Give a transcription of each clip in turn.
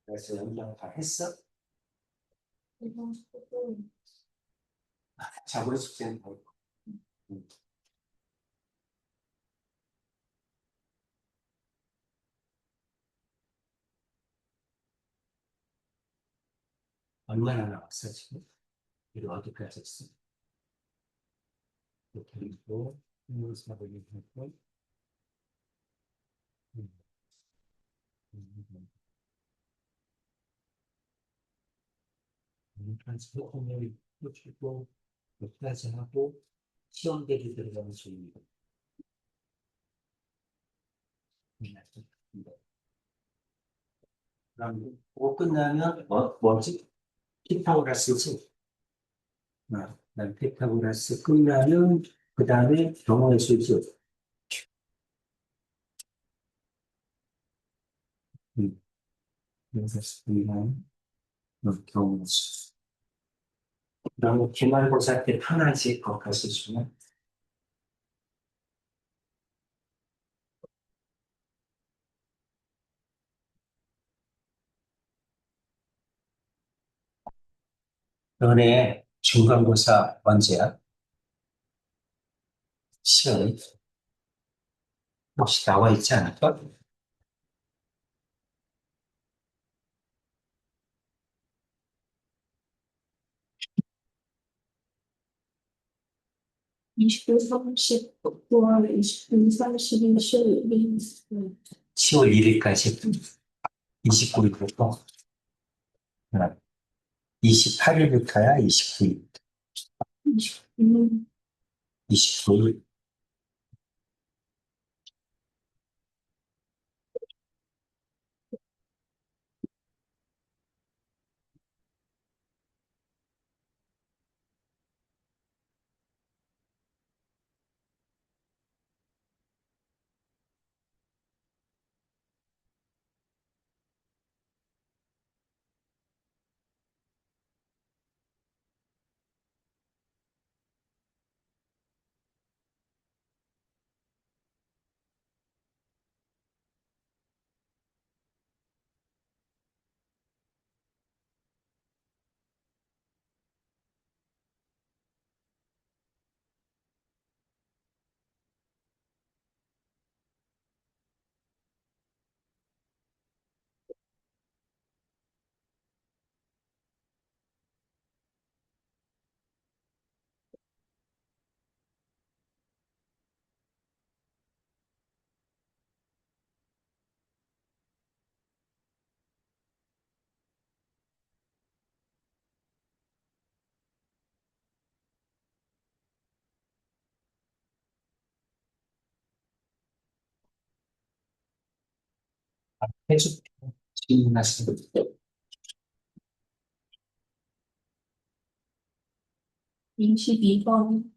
그래서 연장 다 했어? 자고리 숙제는 다 했고. 음. 얼마나 나왔어, 지금? 이거 어디까지 했어? 이렇게 있고, 사분이 있고, 음, 음, 트랜스포머를 꽂히고, 여기까지 하고, 시험대기 들어가는 중입니다. 그럼, 그거 끝나면, 뭐지? 피타고라스지? 난 피타고라스 끝나면, 그 다음에 경우의 수죠. 음, 그래서 끝나면, 경우의 수. 그다음에 기말고사 때 하나씩 더 가르쳐주면, 너네 중간고사 언제야? 시간이 혹시 나와 있지 않을까? 29, 30, 9월 29, 30일 수요일. 10월 1일까지 29일부터 28일부터야 29일, 29일. 29일. 해주 질문하시는 분. 22번.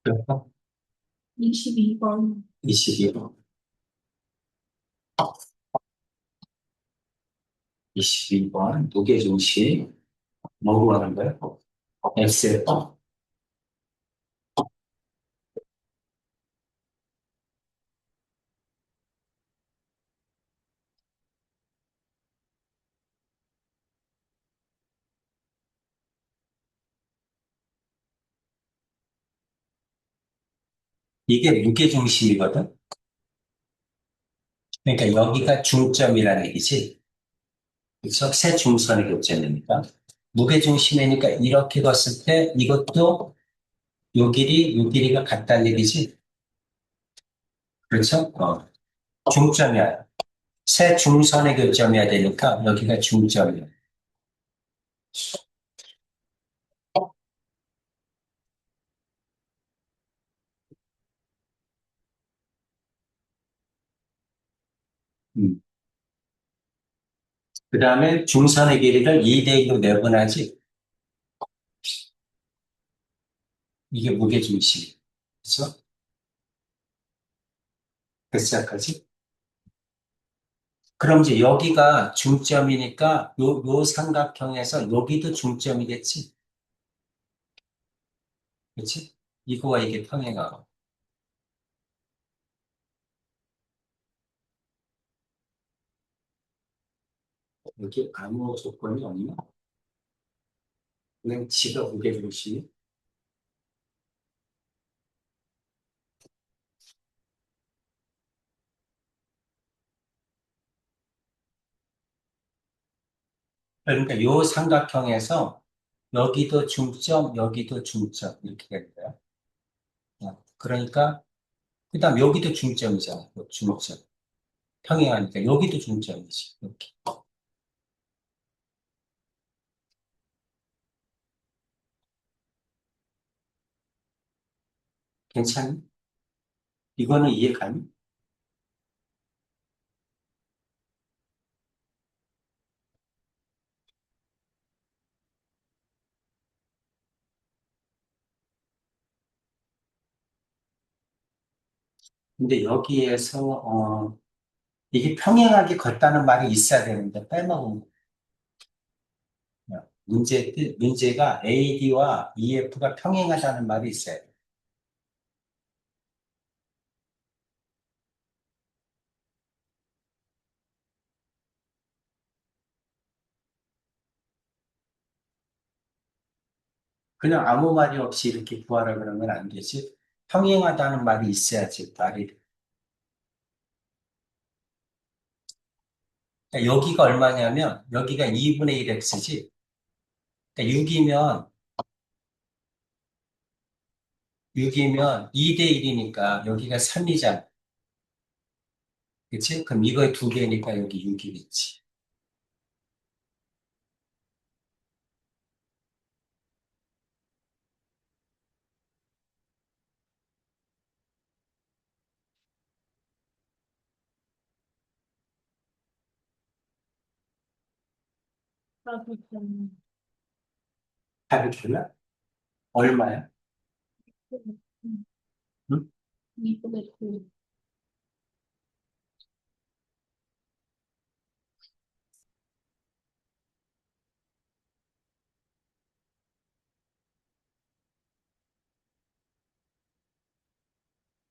그래서 22번. 22번, 22번 무게중심 뭐로 하는 거야? 엑셀. 이게 무게중심이거든. 그러니까 여기가 중점이라는 얘기지. 그래서 세 중선의 교점이니까. 무게중심이니까 이렇게 봤을 때 이것도 요 길이, 요 길이가 같다는 얘기지. 그렇죠? 중점이야. 세 중선의 교점이어야 되니까 여기가 중점이야. 그 다음에 중선의 길이를 2대 2로 내분하지. 이게 무게중심. 그렇죠? 그 시작하지. 그럼 이제 여기가 중점이니까 요 삼각형에서 여기도 중점이겠지. 그렇지? 이거와 이게 평행하고. 여기 아무 조건이 없나? 그냥 지가 무게중심이. 그러니까 요 삼각형에서 여기도 중점, 여기도 중점 이렇게 된 거야. 그러니까 그다음 여기도 중점이잖아. 요 중점. 평행하니까 여기도 중점이지. 이렇게. 괜찮니? 이거는 이해 가니? 근데 여기에서 이게 평행하게 걷다는 말이 있어야 되는데 빼먹은 거야. 문제가 AD와 EF가 평행하다는 말이 있어야 돼. 그냥 아무 말이 없이 이렇게 구하라 그러면 안 되지. 평행하다는 말이 있어야지, 말이. 그러니까 여기가 얼마냐면, 여기가 2분의 1x지. 그러니까 6이면 2대 1이니까 여기가 3이잖아. 그치? 그럼 이거의 두 개니까 여기 6이겠지. 그렇겠네. 답이 달라? 얼마야? 응? 2분의 9.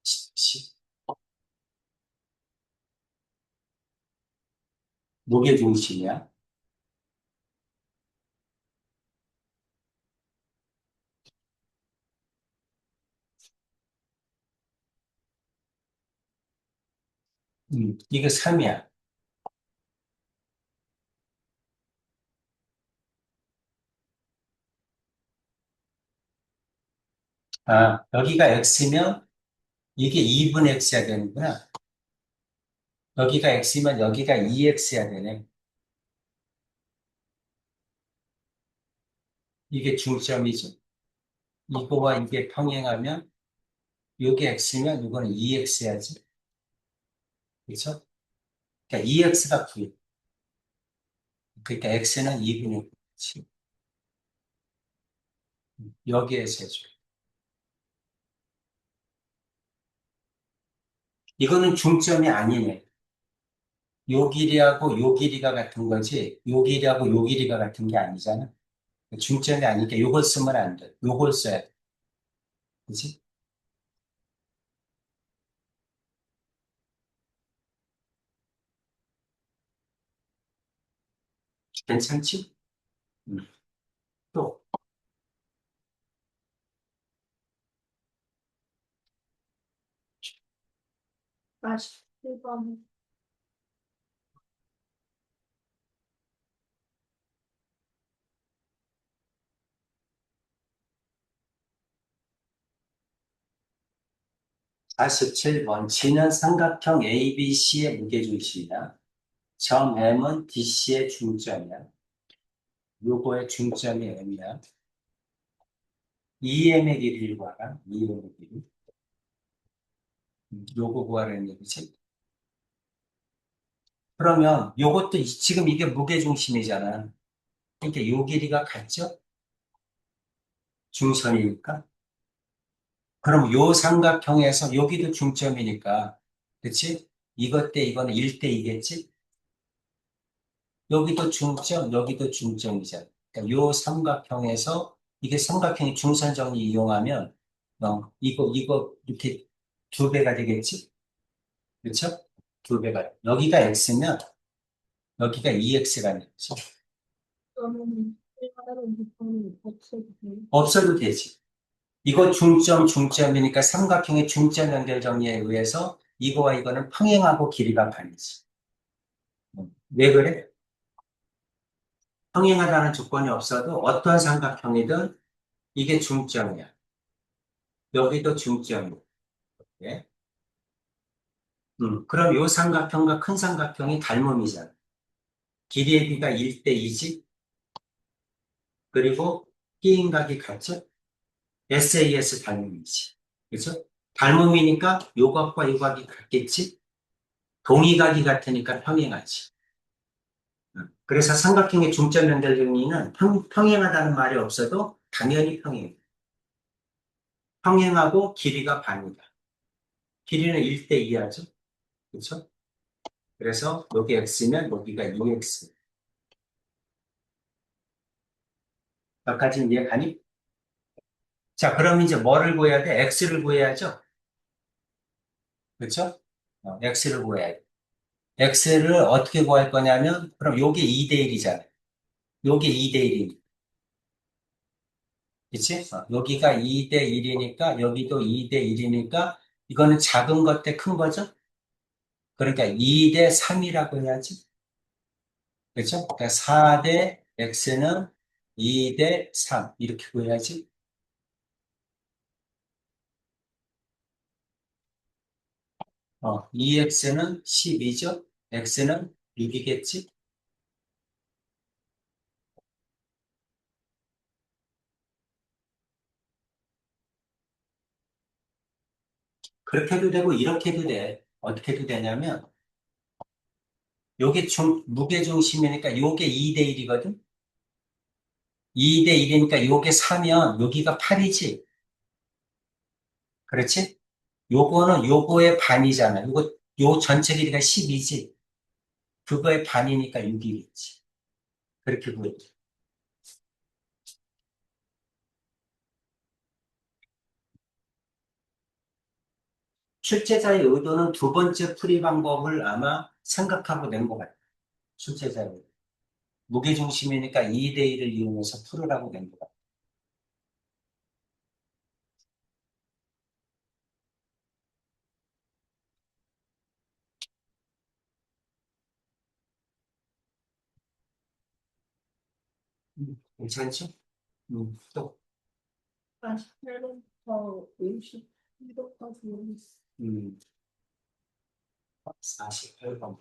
10. 무게중심이야. 이거 3이야. 아, 여기가 x면 이게 2분의 x야 되는구나. 여기가 x면 여기가 2x야 되네. 이게 중점이죠. 이거와 이게 평행하면 이게 x면 이거는 2x야지. 그렇죠? 그러니까 2x가 9. 그러니까 x는 2분의 9. 여기에서 해줘. 이거는 중점이 아니네. 요 길이하고 요 길이가 같은 거지, 요 길이하고 요 길이가 같은 게 아니잖아. 중점이 아니니까 요걸 쓰면 안 돼. 요걸 써야 돼. 그치? 괜찮지? 음. 또, 47번. 47번. G는 삼각형 ABC의 무게중심이야. 점 M은 DC의 중점이야. 요거의 중점이 M이야. EM의 길이를 구하라. EM의 길이. 요거 구하라는 얘기지. 그러면 요것도 지금 이게 무게중심이잖아. 그러니까 요 길이가 같죠? 중선이니까. 그럼 요 삼각형에서 여기도 중점이니까. 그치? 이것 대 이거는 1대 2겠지? 여기도 중점, 여기도 중점이잖아. 그러니까 요 삼각형에서 이게 삼각형의 중선 정리 이용하면 이거 이렇게 두 배가 되겠지? 그렇죠? 두 배가. 여기가 x면 여기가 2x가 되겠지. 그러면 일반적으로 부분이 없어도 돼요. 없어도 되지. 이거 중점이니까 삼각형의 중점 연결 정리에 의해서 이거와 이거는 평행하고 길이가 반이지. 왜 그래? 평행하다는 조건이 없어도 어떤 삼각형이든 이게 중점이야. 여기도 중점이야. 예? 그럼 요 삼각형과 큰 삼각형이 닮음이잖아. 길이의 비가 1대 2지? 그리고 끼인각이 같죠? SAS 닮음이지. 그죠? 닮음이니까 요 각과 요 각이 같겠지? 동의각이 같으니까 평행하지. 그래서 삼각형의 중점 연결 정리는 평행하다는 말이 없어도 당연히 평행해. 평행하고 길이가 반이다. 길이는 1대 2하죠. 그렇죠? 그래서 여기 x면 여기가 2x. 몇 가지 이해 가니? 자, 그럼 이제 뭐를 구해야 돼? x를 구해야죠. 그렇죠? x를 구해야 돼. x를 어떻게 구할 거냐면 그럼 요게 2대 1이잖아. 요게 2대 1이니까. 그치? 여기가 2대 1이니까 여기도 2대 1이니까 이거는 작은 것 대 큰 거죠? 그러니까 2대 3이라고 해야지. 그렇죠? 그러니까 4대 x는 2대 3 이렇게 구해야지. 2x는 12죠? x는 6이겠지? 그렇게 해도 되고 이렇게 해도 돼. 어떻게 해도 되냐면 요게 무게중심이니까 요게 2대 1이거든? 2대 1이니까 요게 4면 여기가 8이지? 그렇지? 요거는 요거의 반이잖아. 요 전체 길이가 12지? 그거의 반이니까 6이겠지. 그렇게 보여줘. 출제자의 의도는 두 번째 풀이 방법을 아마 생각하고 낸 것 같아요. 출제자의 의도. 무게중심이니까 2대 1을 이용해서 풀으라고 낸 것 같아요. 괜찮죠? 또, 48번부터 51번까지 음, 48번.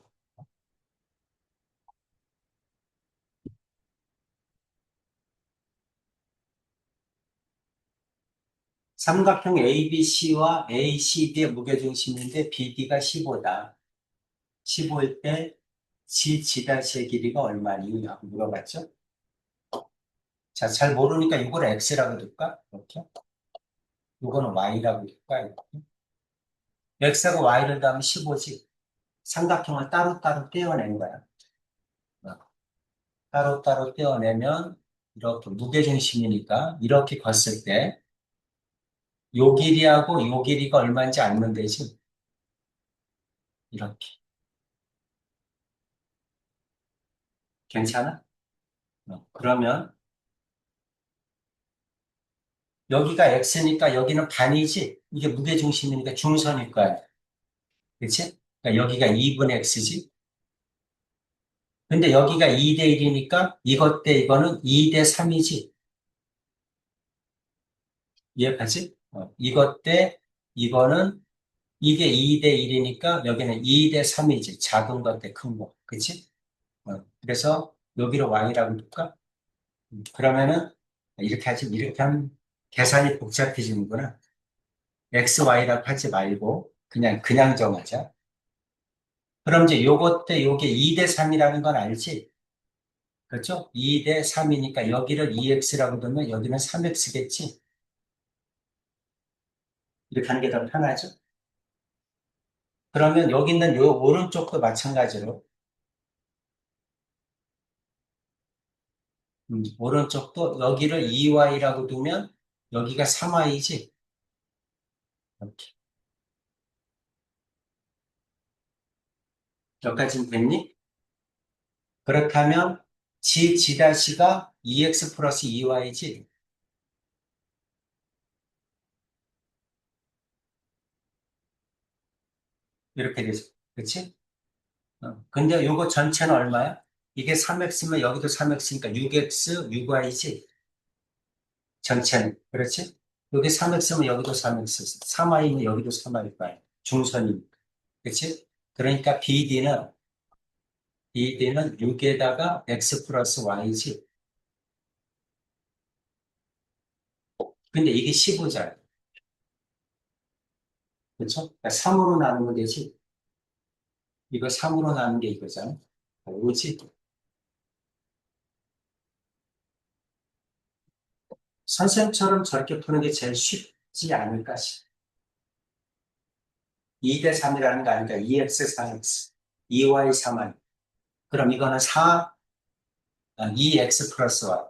삼각형 ABC와 ACD의 무게중심인데 BD가 15다. 15일 때 G''의 길이가 얼마니? 하고 물어봤죠? 자, 잘 모르니까 이걸 X라고 둘까? 이렇게. 이거는 Y라고 둘까? 이렇게. X하고 Y를 더하면 15지. 삼각형을 따로따로 떼어낸 거야. 어, 따로따로 떼어내면 이렇게 무게중심이니까 이렇게 걷을 때 요 길이하고 요 길이가 얼마인지 알면 되지. 이렇게. 괜찮아? 그러면 여기가 X니까 여기는 반이지? 이게 무게중심이니까 중선일 거야. 그치? 그러니까 여기가 2분의 X지? 근데 여기가 2대 1이니까 이것 대 이거는 2대 3이지? 이해가지? 이것 대 이거는 이게 2대 1이니까 여기는 2대 3이지. 작은 것 대 큰 거. 그치? 그래서 여기로 y라고 둘까? 그러면은 이렇게 하지. 이렇게 하면 계산이 복잡해지는구나. x, y라고 하지 말고 그냥 정하자. 그럼 이제 요것 때 요게 2대 3이라는 건 알지? 그렇죠? 2대 3이니까 여기를 2x라고 두면 여기는 3x겠지? 이렇게 하는 게 더 편하죠? 그러면 여기 있는 요 오른쪽도 마찬가지로 오른쪽도 여기를 2y라고 두면 여기가 3y지? 이렇게. 여기까지는 됐니? 그렇다면 G'(G'가 2x 플러스 2y지? 이렇게 되죠. 그치? 근데 요거 전체는 얼마야? 이게 3x면 여기도 3x니까 6x, 6y지? 전체는. 그렇지? 여기 3x면 여기도 3x, 3y면 여기도 3y일 거야. 중선이니까. 그치? 그러니까 BD는 6에다가 x 플러스 y지? 근데 이게 15잖아. 그쵸? 그러니까 3으로 나누면 되지? 이거 3으로 나누는 게 이거잖아. 오지? 선생님처럼 저렇게 푸는 게 제일 쉽지 않을까 싶어. 2대 3이라는 거 아니까 2x, 3x, 2y, 3y. 그럼 이거는 2x 플러스 y.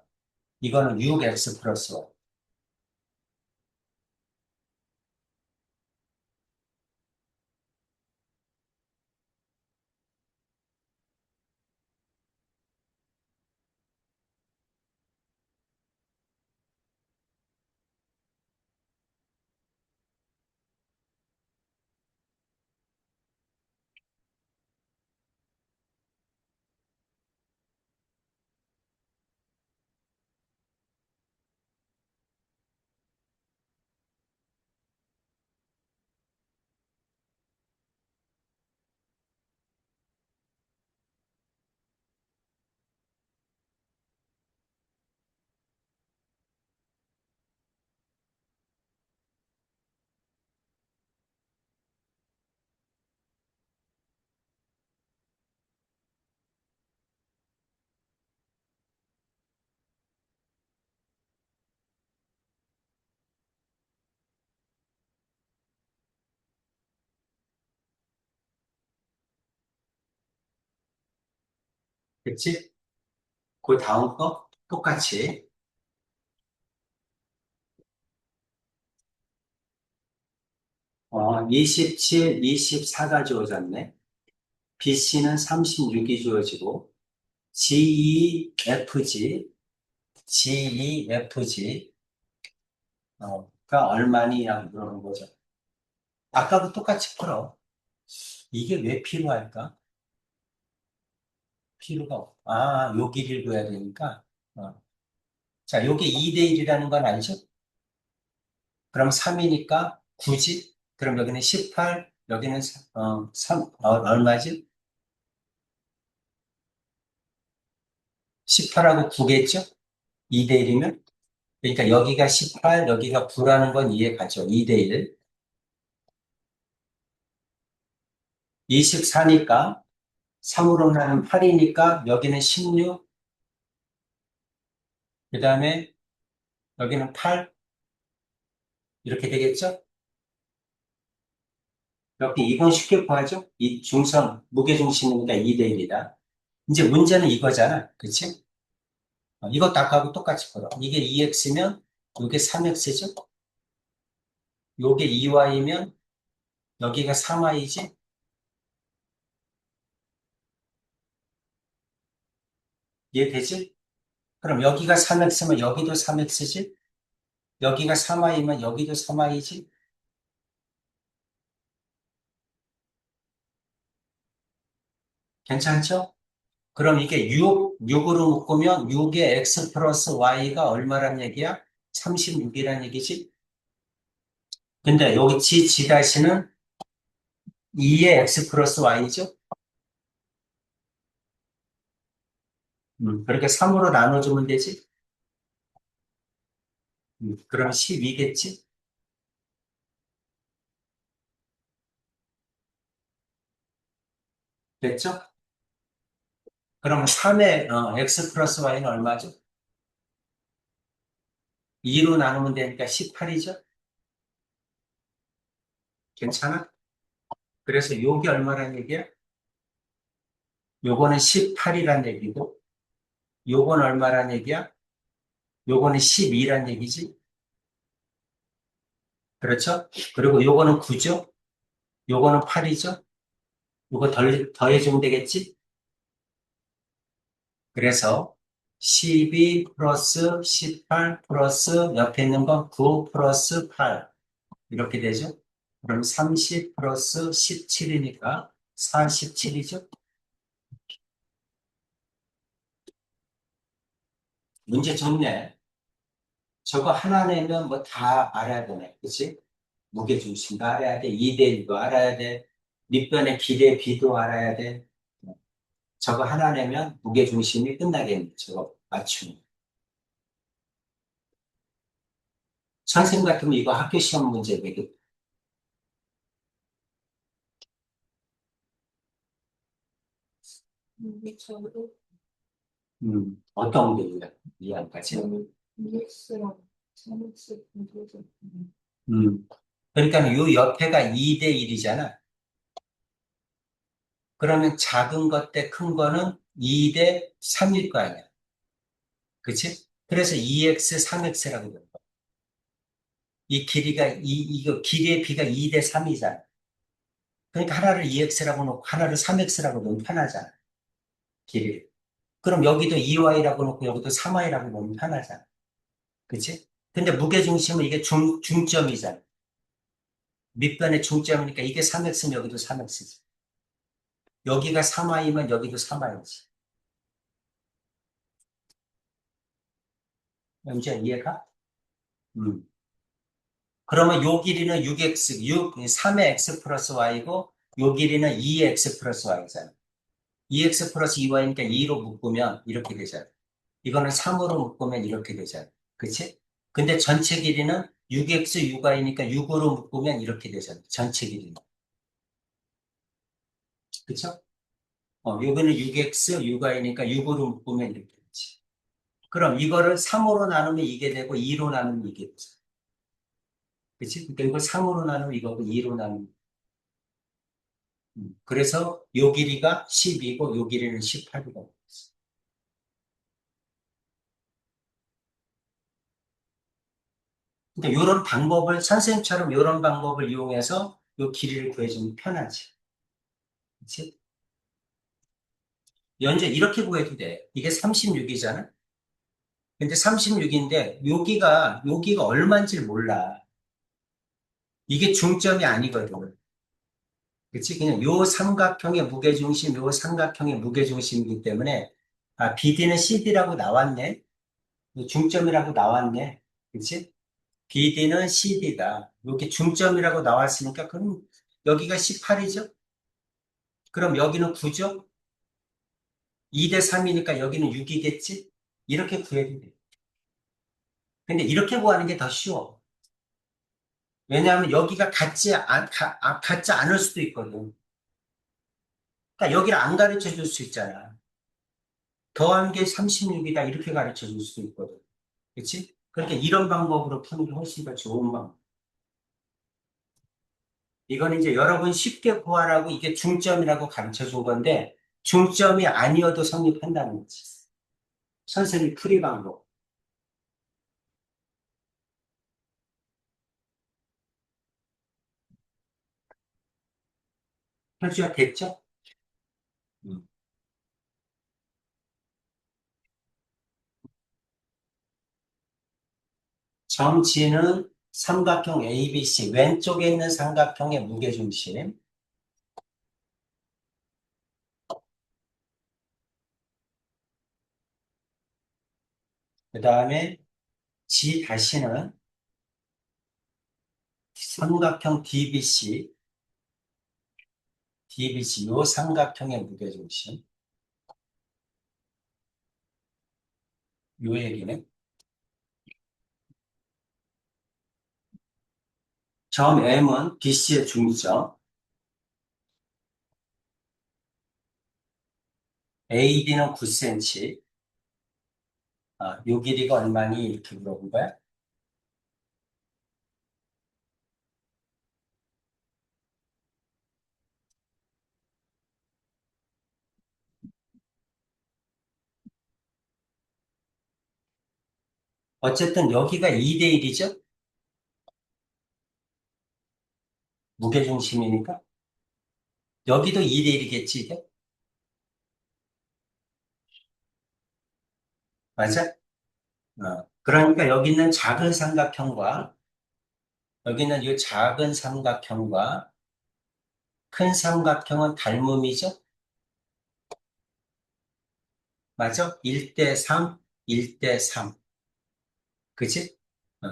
이거는 6x 플러스 y. 그치? 그 다음 거 똑같이 27, 24가 주어졌네. BC는 36이 주어지고 GEFG 가 얼마니라고 물어보는 거죠. 아까도 똑같이 풀어. 이게 왜 필요할까? 필요가 없. 요 길이를 구해야 되니까. 자, 요게 2대 1이라는 건 알죠? 그럼 3이니까 9지? 그럼 여기는 18, 여기는 3, 얼마지? 18하고 9겠죠? 2대 1이면? 그러니까 여기가 18, 여기가 9라는 건 이해 가죠? 2대 1. 24니까 3으로 나는 8이니까 여기는 16, 그 다음에 여기는 8, 이렇게 되겠죠? 이렇게 이건 쉽게 구하죠? 이 중선, 무게중심이니까 2대 1이다. 이제 문제는 이거잖아. 그치? 이것도 아까하고 똑같이 풀어. 이게 2x면 이게 3x죠? 요게 2y면 여기가 3y지? 이해되지? 그럼 여기가 3x면 여기도 3x지? 여기가 3y면 여기도 3y지? 괜찮죠? 그럼 이게 6으로 묶으면 6의 x 플러스 y가 얼마란 얘기야? 36이란 얘기지? 근데 여기 g, g 다시는 2의 x 플러스 y죠? 그렇게 3으로 나눠주면 되지? 그럼 12겠지? 됐죠? 그럼 3의 x 플러스 y는 얼마죠? 2로 나누면 되니까 18이죠? 괜찮아? 그래서 요게 얼마란 얘기야? 요거는 18이란 얘기고, 요건 얼마란 얘기야? 요거는 12란 얘기지? 그렇죠? 그리고 요거는 9죠? 요거는 8이죠? 요거 더해주면 되겠지? 그래서 12 플러스 18 플러스 옆에 있는 건 9 플러스 8. 이렇게 되죠? 그럼 30 플러스 17이니까 47이죠? 문제 좋네. 저거 하나 내면 뭐 다 알아야 되네. 그치? 무게중심도 알아야 돼. 2대1도 알아야 돼. 밑변의 비례 비도 알아야 돼. 저거 하나 내면 무게중심이 끝나겠네. 저거 맞추면. 선생님 같으면 이거 학교 시험 문제 되겠 저도 어떤 게 이해할까지? 저는 EX랑 3X 공부해서 음. 그러니까 요 옆에가 2대 1이잖아. 그러면 작은 것 대 큰 거는 2대 3일 거 아니야. 그치? 그래서 2x, 3x라고 그래. 이 길이가, 이거 길이의 비가 2대 3이잖아. 그러니까 하나를 2x라고 놓고 하나를 3x라고 놓으면 편하잖아. 길이. 그럼 여기도 2y라고 놓고 여기도 3y라고 놓으면 편하잖아. 그치? 근데 무게중심은 이게 중점이잖아. 밑변의 중점이니까 이게 3x면 여기도 3x지. 여기가 3y면 여기도 3y지. 이제 이해가? 음. 그러면 요 길이는 6x, 3의 x 플러스 y고, 요 길이는 2의 x 플러스 y잖아. 2x 플러스 2y니까 2로 묶으면 이렇게 되잖아. 이거는 3으로 묶으면 이렇게 되잖아. 그치? 근데 전체 길이는 6x, 6y니까 6으로 묶으면 이렇게 되잖아. 전체 길이는. 그쵸? 여기는 6x, 6y니까 6으로 묶으면 이렇게 되지. 그럼 이거를 3으로 나누면 이게 되고 2로 나누면 이게 되죠. 그치? 그러니까 이걸 3으로 나누면 이거고 2로 나누면. 그래서 요 길이가 10이고 요 길이는 18이고. 그러니까 이런 방법을 선생님처럼 이런 방법을 이용해서 요 길이를 구해주면 편하지. 그치? 연재 이렇게 구해도 돼. 이게 36이잖아? 근데 36인데 여기가 얼마인지 몰라. 이게 중점이 아니거든. 그치? 그냥 요 삼각형의 무게중심, 요 삼각형의 무게중심이기 때문에, BD는 CD라고 나왔네. 중점이라고 나왔네. 그치? BD는 CD다. 이렇게 중점이라고 나왔으니까, 그럼 여기가 18이죠? 그럼 여기는 9죠? 2대 3이니까 여기는 6이겠지? 이렇게 구해도 돼. 근데 이렇게 구하는 게 더 쉬워. 왜냐하면 여기가 같지 않을 수도 있거든. 그러니까 여기를 안 가르쳐 줄 수 있잖아. 더한 게 36이다. 이렇게 가르쳐 줄 수도 있거든. 그치? 그러니까 이런 방법으로 푸는 게 훨씬 더 좋은 방법. 이건 이제 여러분 쉽게 구하라고 이게 중점이라고 가르쳐 준 건데, 중점이 아니어도 성립한다는 거지. 선생님 풀이 방법. 현수야 됐죠? 음. 정지는 삼각형 ABC, 왼쪽에 있는 삼각형의 무게중심. 그 다음에 G 다시는 삼각형 DBC, DBC, 요 삼각형의 무게중심. 요 얘기는 점 M은 BC의 중점, AD는 9cm, 요 길이가 얼마니? 이렇게 물어본 거야. 어쨌든 여기가 2대 1이죠? 무게중심이니까. 여기도 2대 1이겠지, 이게? 맞아? 그러니까 여기 있는 작은 삼각형과 여기 있는 이 작은 삼각형과 큰 삼각형은 닮음이죠? 맞아? 1대 3, 1대 3. 그치?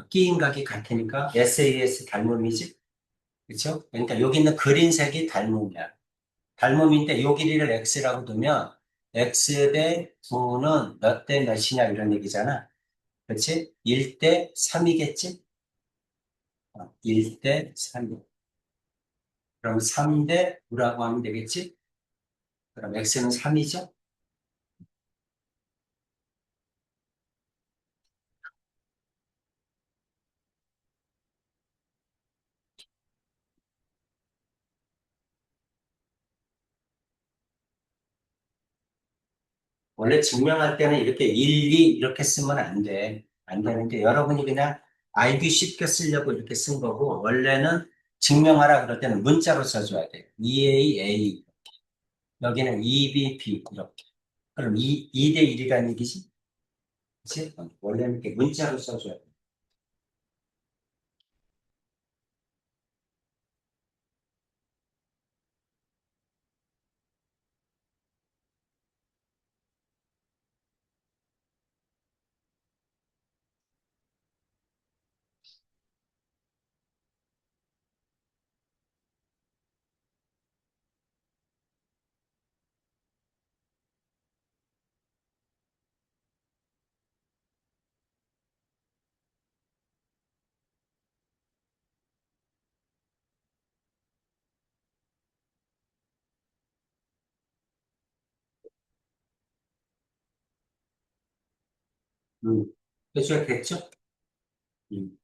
끼인각이 같으니까 SAS 닮음이지? 그쵸? 그러니까 여기 있는 그린색이 닮음이야. 닮음인데 요 길이를 x라고 두면 x 대 9는 몇 대 몇이냐 이런 얘기잖아. 그렇지? 1대 3이겠지? 1대 3. 그럼 3대 9라고 하면 되겠지? 그럼 x는 3이죠? 원래 증명할 때는 이렇게 1, 2 이렇게 쓰면 안 돼. 안 되는데 여러분이 그냥 알기 쉽게 쓰려고 이렇게 쓴 거고 원래는 증명하라 그럴 때는 문자로 써줘야 돼. EA, 여기는 EBP 이렇게. 그럼 2대 1이라는 얘기지? 그치? 원래는 이렇게 문자로 써줘야 돼. 해줘야 됐죠? 음.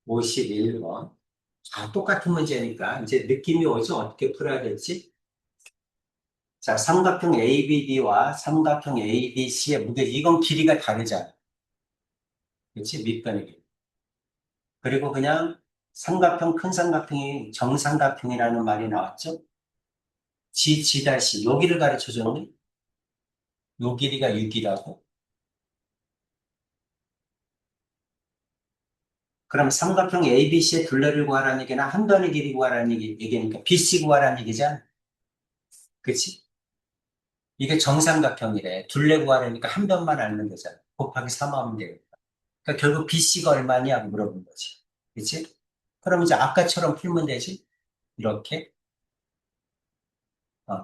51번. 똑같은 문제니까 이제 느낌이 오죠? 어떻게 풀어야 될지? 자, 삼각형 ABD와 삼각형 ABC의 무게, 이건 길이가 다르잖아. 그렇지? 밑변의 길이. 그리고 그냥 삼각형, 큰 삼각형이 정삼각형이라는 말이 나왔죠? G 여기를 가르쳐 줬네? 요 길이가 6이라고? 그럼 삼각형 ABC의 둘레를 구하라는 얘기나 한 변의 길이 구하라는 얘기니까 BC 구하라는 얘기잖아. 그치? 이게 정삼각형이래. 둘레 구하려니까 한 변만 알면 되잖아. 곱하기 3 하면 되니까. 그러니까 결국 BC가 얼마냐고 물어본 거지. 그치? 그럼 이제 아까처럼 풀면 되지? 이렇게.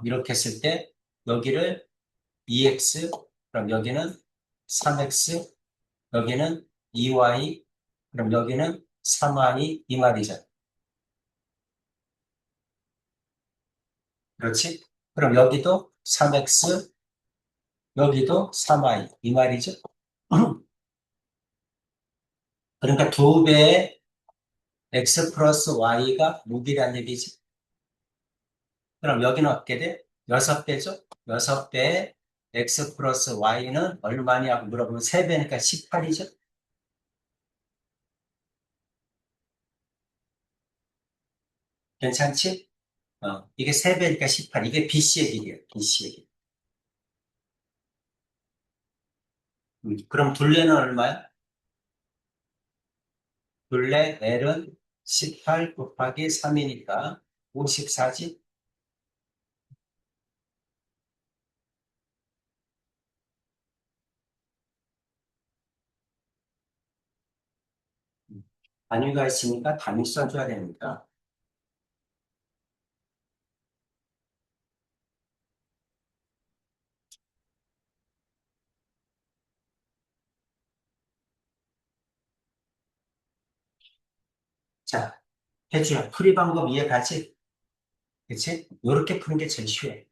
이렇게 했을 때 여기를 2x, 그럼 여기는 3x, 여기는 2y, 그럼 여기는 3y 이 말이잖아. 그렇지? 그럼 여기도 3x, 여기도 3y 이 말이죠. 그러니까 두 배의 x 플러스 y가 무기란 얘기지. 그럼 여기는 어떻게 돼? 6배죠? 6배의 x 플러스 y는 얼마냐고 물어보면 3배니까 18이죠? 괜찮지? 이게 3배니까 18. 이게 BC의 길이에요. BC의 길. 그럼 둘레는 얼마야? 둘레 L은 18 곱하기 3이니까 54지? 단위가 있으니까 단위 써줘야 됩니다. 자, 해주야. 풀이 방법 이해가지? 그치? 요렇게 푸는 게 제일 쉬워요.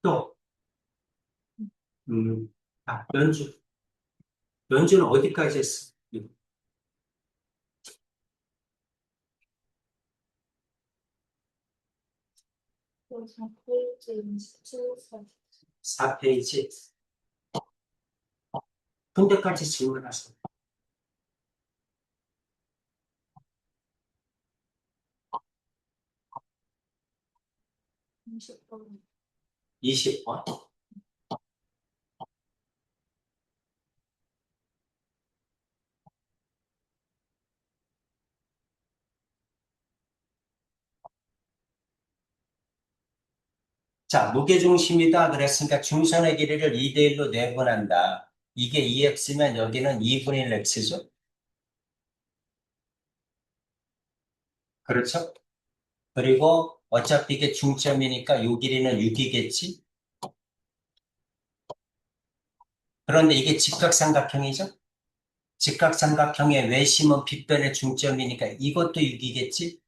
또, 연주. 연주는 어디까지 했어? 그래서 페이지 27세 4페이지. 군대까지 질문하세요. 30번 20번. 자, 무게중심이다 그랬으니까 중선의 길이를 2대1로 내분한다. 이게 2x면 여기는 2분의 1 x죠? 그렇죠? 그리고 어차피 이게 중점이니까 요 길이는 6이겠지? 그런데 이게 직각삼각형이죠? 직각삼각형의 외심은 빗변의 중점이니까 이것도 6이겠지?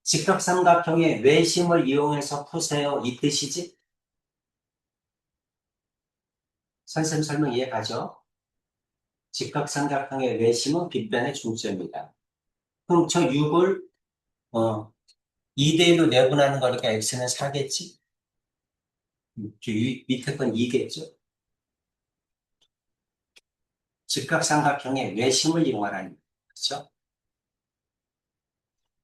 직각삼각형의 외심을 이용해서 푸세요. 이 뜻이지? 선생님 설명 이해가죠? 직각삼각형의 외심은 빗변의 중점이다. 그럼 저 6을 2대1로 내분하는 거니까 x는 4겠지? 저 밑에 건 2겠죠? 직각삼각형의 외심을 이용하라는 거죠.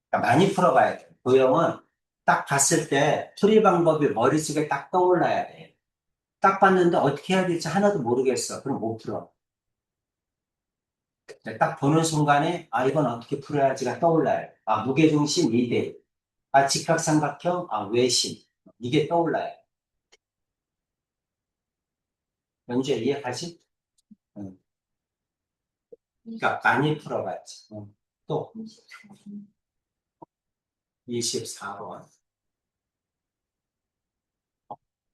그러니까 많이 풀어봐야 돼. 도형은 딱 봤을 때 풀이 방법이 머릿속에 딱 떠올라야 돼. 딱 봤는데 어떻게 해야 될지 하나도 모르겠어. 그럼 못 풀어. 딱 보는 순간에 아 이건 어떻게 풀어야지가 떠올라요. 아 무게중심 2대. 아 직각삼각형, 아 외심. 이게 떠올라요. 연주에 이해가지? 응. 그러니까 많이 풀어봤지. 응. 또 24번 24번.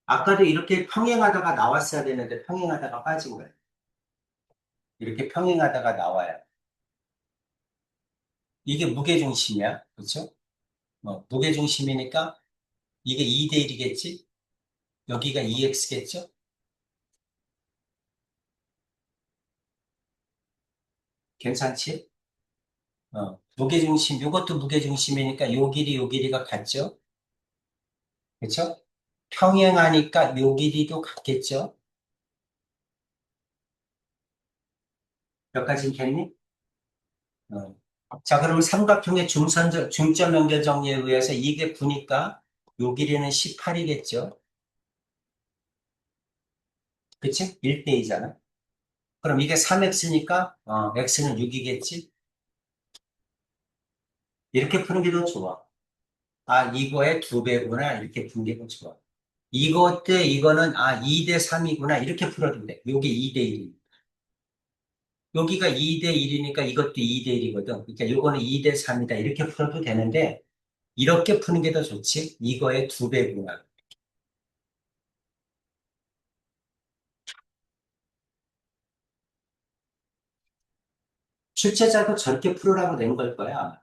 아까도 이렇게 평행하다가 나왔어야 되는데 평행하다가 빠진 거예요. 이렇게 평행하다가 나와요. 이게 무게중심이야. 그렇죠? 무게중심이니까 이게 2대 1이겠지? 여기가 2x겠죠? 괜찮지? 무게중심, 이것도 무게중심이니까 요 길이, 요 길이가 같죠? 그렇죠? 평행하니까 요 길이도 같겠죠? 몇 가지 있겠니? 어. 자, 그러면 삼각형의 중점 연결 정리에 의해서 이게 9니까 요 길이는 18이겠죠? 그치? 1대2잖아. 그럼 이게 3x니까, x는 6이겠지? 이렇게 푸는 게 더 좋아. 아, 이거의 2배구나. 이렇게 푸는 게 더 좋아. 이거 때 이거는, 2대 3이구나. 이렇게 풀어도 돼. 요게 2대 1. 여기가 2대 1이니까 이것도 2대 1이거든. 그러니까 요거는 2대 3이다. 이렇게 풀어도 되는데, 이렇게 푸는 게 더 좋지? 이거의 2배구나. 출제자도 저렇게 풀으라고 낸 걸 거야.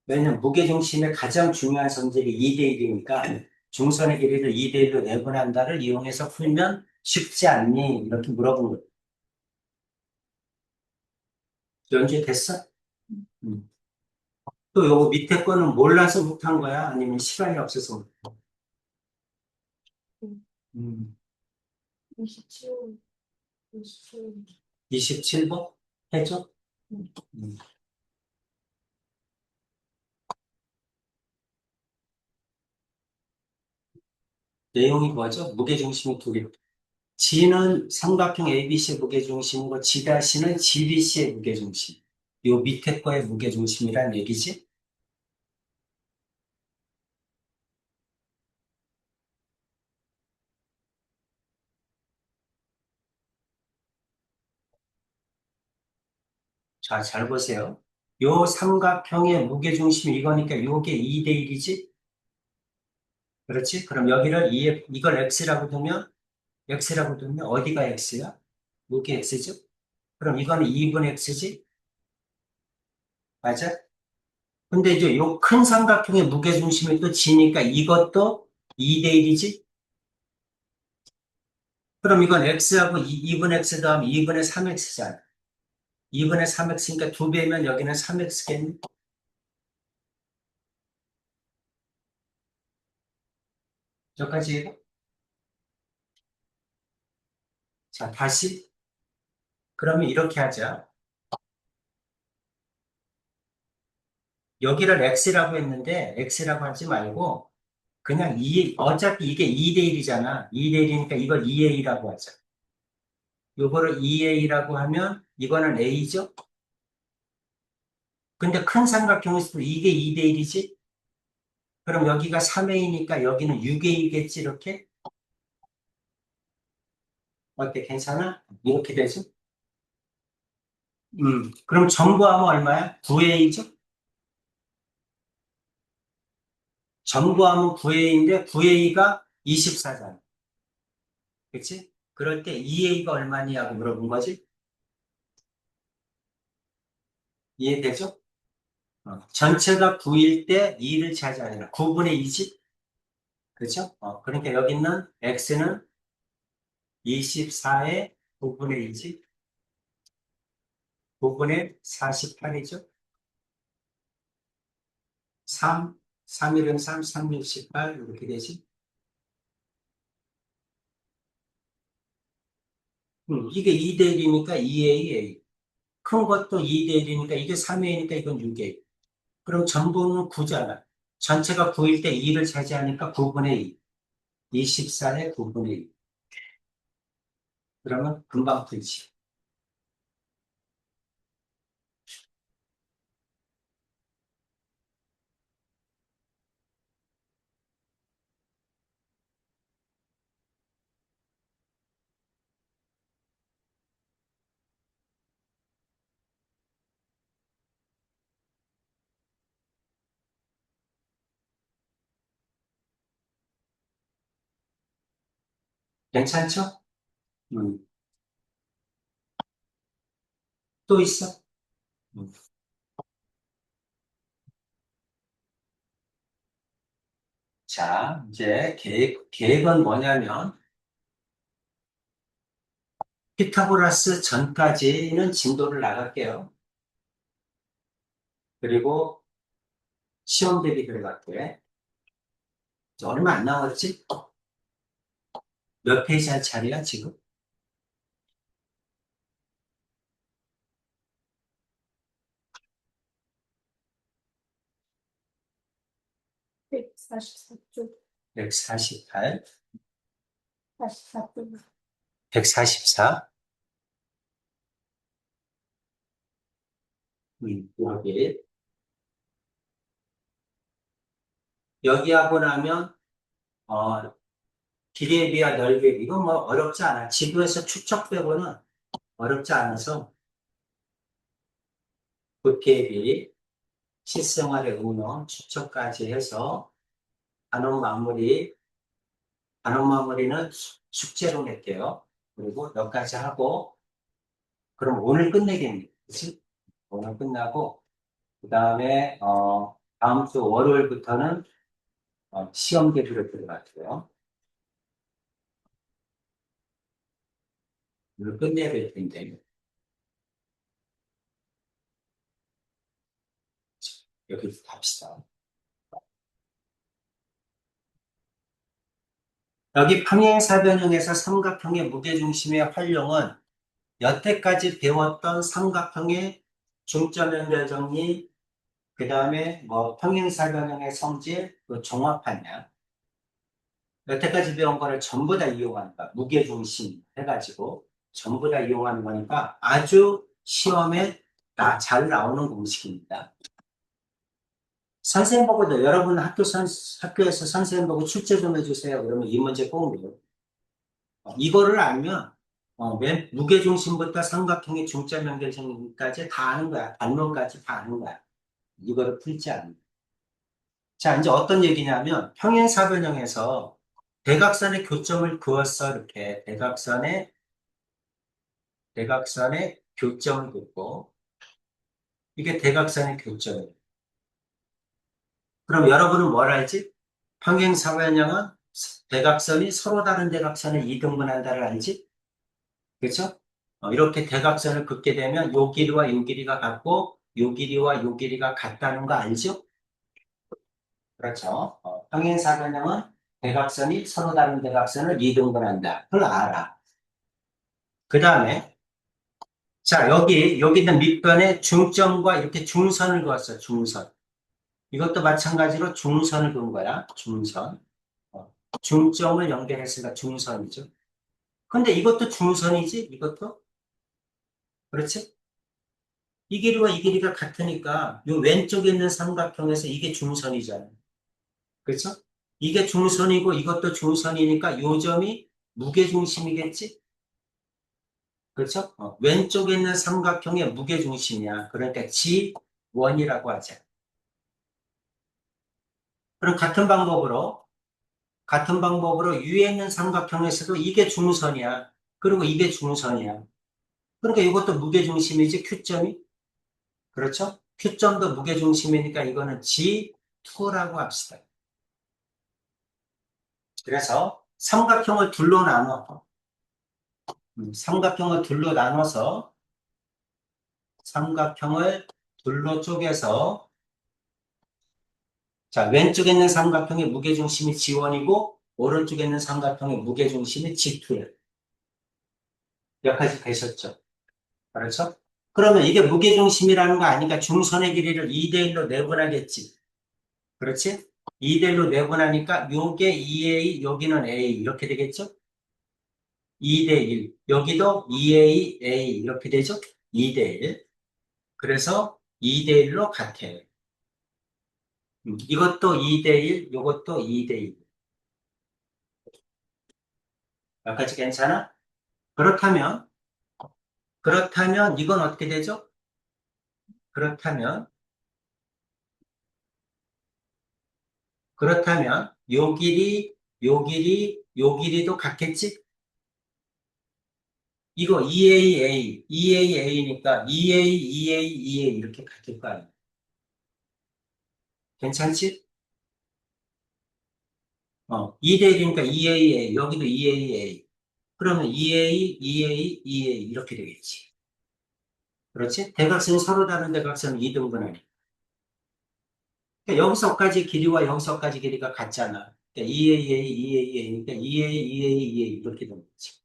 왜냐면 무게중심의 가장 중요한 성질이 2대 1이니까 중선의 길이를 2대 1로 내분한다를 이용해서 풀면 쉽지 않니? 이렇게 물어본 거야. 연주에 됐어? 음. 또 요거 밑에 거는 몰라서 못한 거야? 아니면 시간이 없어서 못한 거야? 27 27 27번? 해줘? 음. 음. 내용이 뭐죠? 무게중심이 두 개. G는 삼각형 ABC 무게중심이고 G''는 GBC의 무게중심. 요 밑에 거의 무게중심이란 얘기지? 자, 잘 보세요. 요 삼각형의 무게중심이 이거니까 요게 2대 1이지? 그렇지? 그럼 여기를 이걸 x라고 두면 어디가 x야? 요게 x죠? 그럼 이거는 2분의 x지? 맞아? 근데 이제 요 큰 삼각형의 무게중심이 또 g니까 이것도 2대 1이지? 그럼 이건 x하고 2분의 x 더하면 2분의 3x잖아. 2분의 3x니까 2배면 여기는 3x겠니? 여기까지. 자, 다시. 그러면 이렇게 하자. 여기를 x라고 했는데, x라고 하지 말고, 그냥 어차피 이게 2대 1이잖아. 2대 1이니까 이걸 2a라고 하자. 요거를 2a라고 하면, 이거는 a죠? 근데 큰 삼각형에서도 이게 2대 1이지? 그럼 여기가 3a니까 여기는 6a겠지, 이렇게? 어때, 괜찮아? 이렇게 되죠? 그럼 점구하면 얼마야? 9a죠? 점구하면 9a인데 9a가 24잖아. 그치? 그럴 때 2a가 얼마냐고 물어본 거지? 이해되죠? 전체가 9일 때 2를 차지하니까 9분의 2지? 그죠? 그러니까 여기 있는 x는 24의 9분의 2지? 9분의 48이죠? 3, 3일은 3, 3, 68 이렇게 되지? 이게 2대 1이니까 2a. 큰 것도 2대 1이니까 이게 3a니까 이건 6a. 그럼 전부는 9잖아. 전체가 9일 때 2를 차지하니까 9분의 2. 24의 9분의 2. 그러면 금방 풀지. 괜찮죠? 음. 또 있어? 음. 자, 이제 계획은 뭐냐면, 피타고라스 전까지는 진도를 나갈게요. 그리고 시험 대비 들어갈게. 이제 얼마 안 남았지? 몇 페이지 할 차례야, 지금? 144쪽, 148, 44쪽, 144. 여기. 여기 하고 나면, 어, 길이에 비하 넓이에 비하, 이건 뭐 어렵지 않아. 지구에서 축척 빼고는 어렵지 않아서, 부피에 비, 실생활의 은어, 축척까지 해서, 단원 마무리, 단원 마무리는 숙제로 낼게요. 그리고 여기까지 하고, 그럼 오늘 끝내겠네. 그치? 오늘 끝나고, 그 다음에, 다음 주 월요일부터는 시험 대비로 들어갈게요. 오늘 끝내야 될 텐데, 여기부터 갑시다. 여기 평행사변형에서 삼각형의 무게중심의 활용은 여태까지 배웠던 삼각형의 중점 연결 정리, 그 다음에 뭐 평행사변형의 성질, 그 종합하냐. 여태까지 배운 거를 전부 다 이용하는 거야. 무게중심 해가지고 전부 다 이용하는 거니까 아주 시험에 잘 나오는 공식입니다. 선생님 보고도 여러분 학교에서 선생님 보고 출제 좀 해주세요. 그러면 이 문제 꼭 내요. 이거를 알면 무게중심부터 삼각형의 중점 연결점까지 다 아는 거야. 반론까지 다 아는 거야. 이거를 풀지 않는. 자, 이제 어떤 얘기냐면 평행사변형에서 대각선의 교점을 그었어. 이렇게 대각선의 교점을 긋고 이게 대각선의 교점이에요. 그럼 여러분은 뭘 알지? 평행사변형은 대각선이 서로 다른 대각선을 이등분한다를 알지? 그렇죠? 이렇게 대각선을 긋게 되면 요 길이와 요 길이가 같고 요 길이와 요 길이가 같다는 거 알죠? 그렇죠? 평행사변형은 대각선이 서로 다른 대각선을 이등분한다. 그걸 알아. 그 다음에 자 여기 있는 밑변에 중점과 이렇게 중선을 그었어. 중선. 이것도 마찬가지로 중선을 그은 거야. 중선. 중점을 연결했으니까 중선이죠. 근데 이것도 중선이지? 이것도? 그렇지? 이 길이와 이 길이가 같으니까 요 왼쪽에 있는 삼각형에서 이게 중선이잖아요. 그렇죠? 이게 중선이고 이것도 중선이니까 요 점이 무게중심이겠지? 그렇죠? 왼쪽에 있는 삼각형의 무게중심이야. 그러니까 G1이라고 하자. 그럼 같은 방법으로 위에 있는 삼각형에서도 이게 중선이야. 그리고 이게 중선이야. 그러니까 이것도 무게중심이지, Q점이. 그렇죠? Q점도 무게중심이니까 이거는 G2라고 합시다. 그래서 삼각형을 둘로 나눠서 삼각형을 둘로 쪼개서 자, 왼쪽에 있는 삼각형의 무게중심이 G1이고 오른쪽에 있는 삼각형의 무게중심이 G2예요. 여기까지 되셨죠? 그렇죠? 그러면 이게 무게중심이라는 거 아니까 중선의 길이를 2대1로 내분하겠지. 그렇지? 2대1로 내분하니까 요게 2A, 여기는 A 이렇게 되겠죠? 2대1. 여기도 2A, A 이렇게 되죠? 2대1. 그래서 2대1로 같아요. 이것도 2대1, 이것도 2대1. 여기까지 괜찮아? 그렇다면, 그렇다면 이건 어떻게 되죠? 그렇다면, 그렇다면 요 길이, 요 길이, 요 길이도 같겠지? 이거 2AA, 2AA니까 2A, 2A, 2A 이렇게 같을 거 아니야. 괜찮지? 2대1이니까 2AA, 여기도 2AA. 그러면 2A, 2A, 2A 이렇게 되겠지. 그렇지? 대각선이 서로 다른 대각선은 2등분하니. 그러니까 여기서까지 길이와 여기서까지 길이가 같잖아. 그러니까 2AA, 2AA니까 2A, 2A, 2A 이렇게 되는 거지.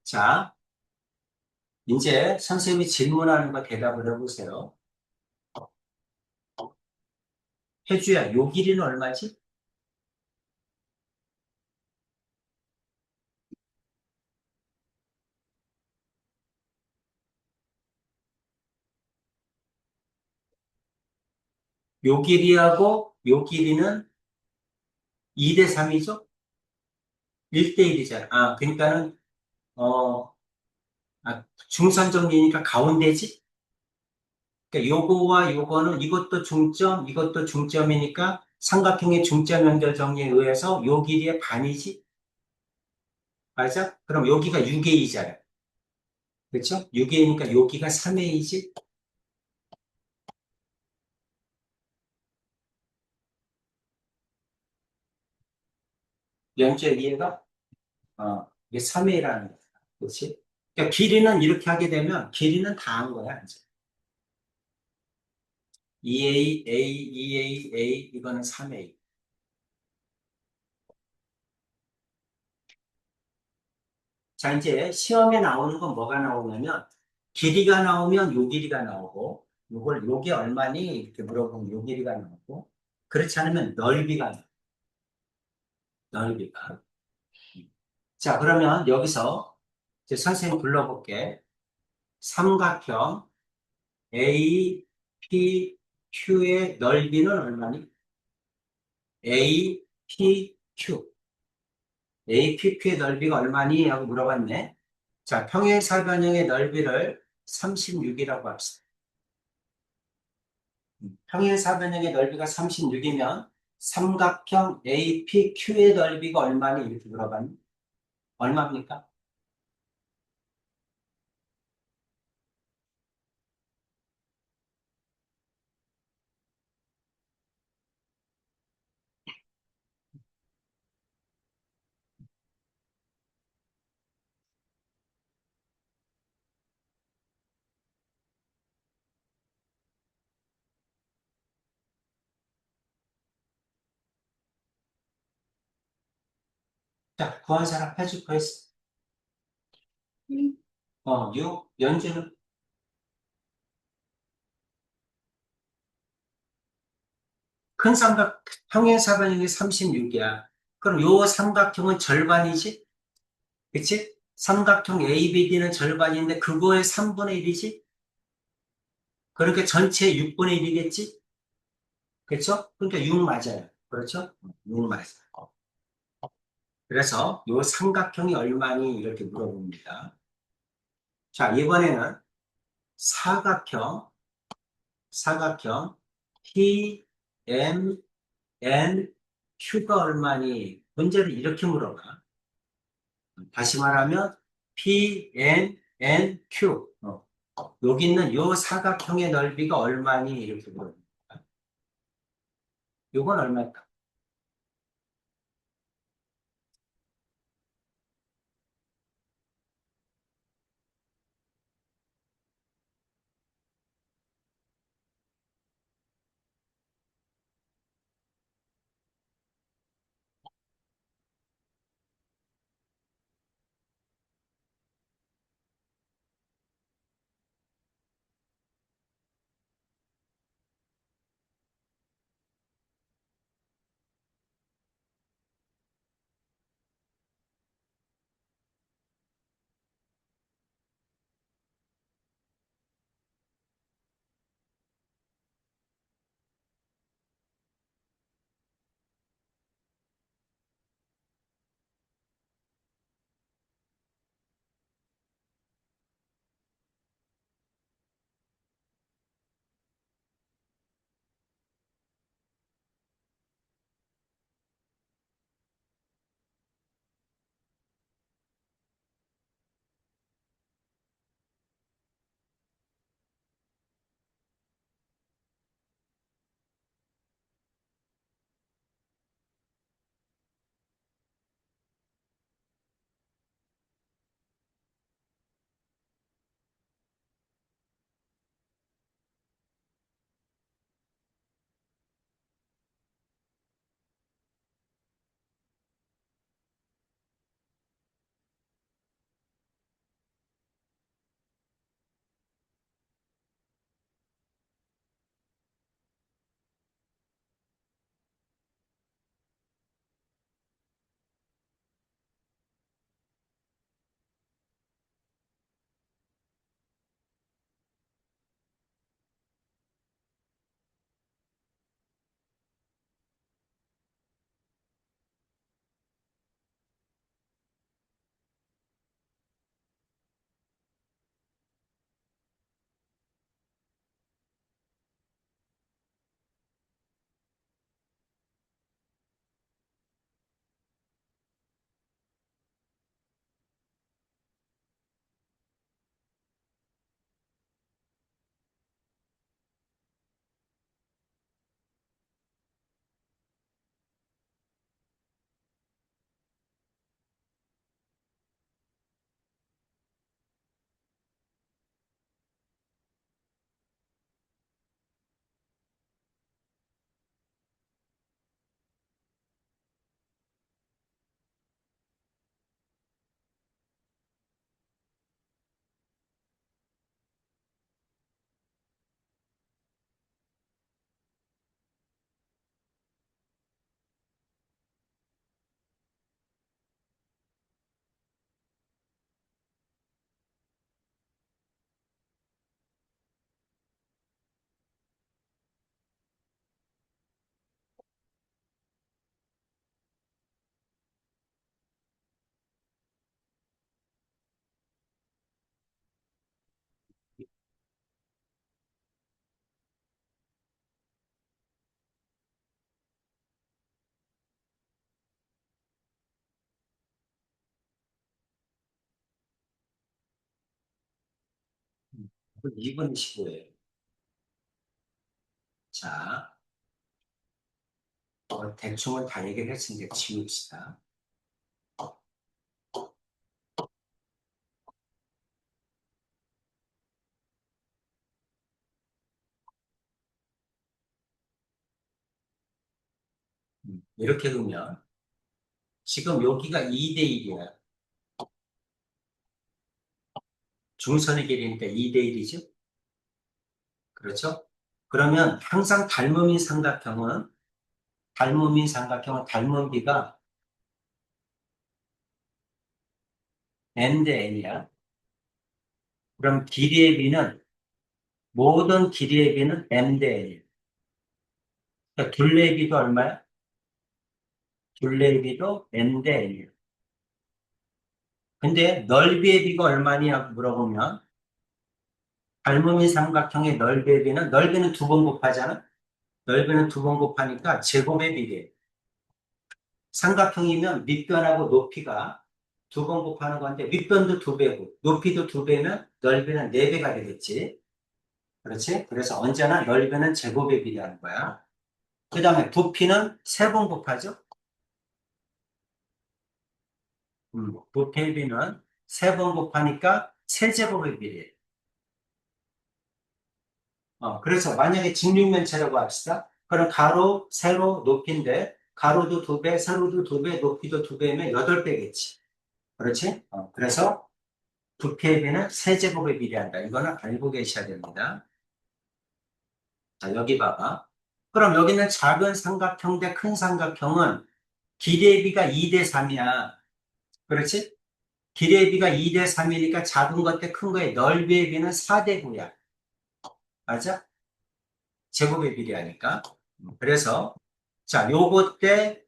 자, 이제 선생님이 질문하는 거 대답을 해보세요. 혜주야, 요 길이는 얼마지? 요 길이하고 요 길이는 2대 3이죠? 1대 1이잖아. 그러니까는, 어, 중선 정리니까 가운데지? 그러니까 요거와 요거는 이것도 중점, 이것도 중점이니까 삼각형의 중점 연결 정리에 의해서 요 길이의 반이지? 맞아? 그럼 여기가 6A잖아. 그렇죠? 6A니까 여기가 3A지? 연주의 이해가? 이게 3A라는 거야. 그렇지? 그러니까 길이는 이렇게 하게 되면 길이는 다 한 거야. 이제. 2A, A, 2A, A, 이거는 3A. 자, 이제 시험에 나오는 건 뭐가 나오냐면 길이가 나오면 요 길이가 나오고 요게 얼마니? 이렇게 물어보면 요 길이가 나오고 그렇지 않으면 넓이가 나와. 넓이가. 자, 그러면 여기서 이제 선생님 불러볼게. 삼각형 A, P, Q의 넓이는 얼마니? A, P, Q. A, P, Q의 넓이가 얼마니? 하고 물어봤네. 자, 평행사변형의 넓이를 36이라고 합시다. 평행사변형의 넓이가 36이면 삼각형 APQ의 넓이가 얼마니? 이렇게 물어봤니? 얼마입니까? 자, 구한 사람 해줄 거 있어. 6. 연주는 큰 삼각형의 사변형이 36이야. 그럼 요 삼각형은 절반이지? 그치? 삼각형 ABD는 절반인데 그거의 3분의 1이지? 그러니까 전체 6분의 1이겠지? 그렇죠? 그러니까 6 맞아요. 그렇죠? 6 맞아요. 그래서 요 삼각형이 얼마니? 이렇게 물어봅니다. 자, 이번에는 사각형, 사각형 PMNQ가 얼마니? 문제를 이렇게 물어봐. 다시 말하면 PMNQ. 여기 있는 요 사각형의 넓이가 얼마니? 이렇게 물어봅니다. 요건 얼마일까? 2분의 15예요. 자, 대충은 다 얘기를 했으니까 지웁시다. 이렇게 보면 지금 여기가 2대 1이야. 중선의 길이니까 2대 1이죠. 그렇죠? 그러면 항상 닮음인 삼각형은 닮은 비가 n 대 n이야. 그럼 길이의 비는 모든 길이의 비는 m 대 n이야. 그러니까 둘레의 비도 얼마야? 둘레의 비도 n 대 n이야. 근데 넓이의 비가 얼마냐고 물어보면 닮음인 삼각형의 넓이는 두 번 곱하잖아. 넓이는 두 번 곱하니까 제곱의 비례. 삼각형이면 밑변하고 높이가 두 번 곱하는 건데 밑변도 두 배고 높이도 두 배면 넓이는 네 배가 되겠지. 그렇지? 그래서 언제나 넓이는 제곱에 비례하는 거야. 그 다음에 부피는 세 번 곱하죠. 부피의 비는 세 번 곱하니까 세제곱에 비례해. 그래서 만약에 직육면체라고 합시다. 그럼 가로, 세로, 높이인데 가로도 두 배, 세로도 두 배, 높이도 두 배면 여덟 배겠지. 그렇지? 그래서 부피의 비는 세제곱에 비례한다. 이거는 알고 계셔야 됩니다. 자, 여기 봐봐. 그럼 여기는 작은 삼각형 대 큰 삼각형은 길이의 비가 2대 3이야. 그렇지? 길이의 비가 2대 3이니까 작은 것 대 큰 거의 넓이의 비는 4대 9야. 맞아? 제곱에 비례하니까. 그래서, 자, 요것 때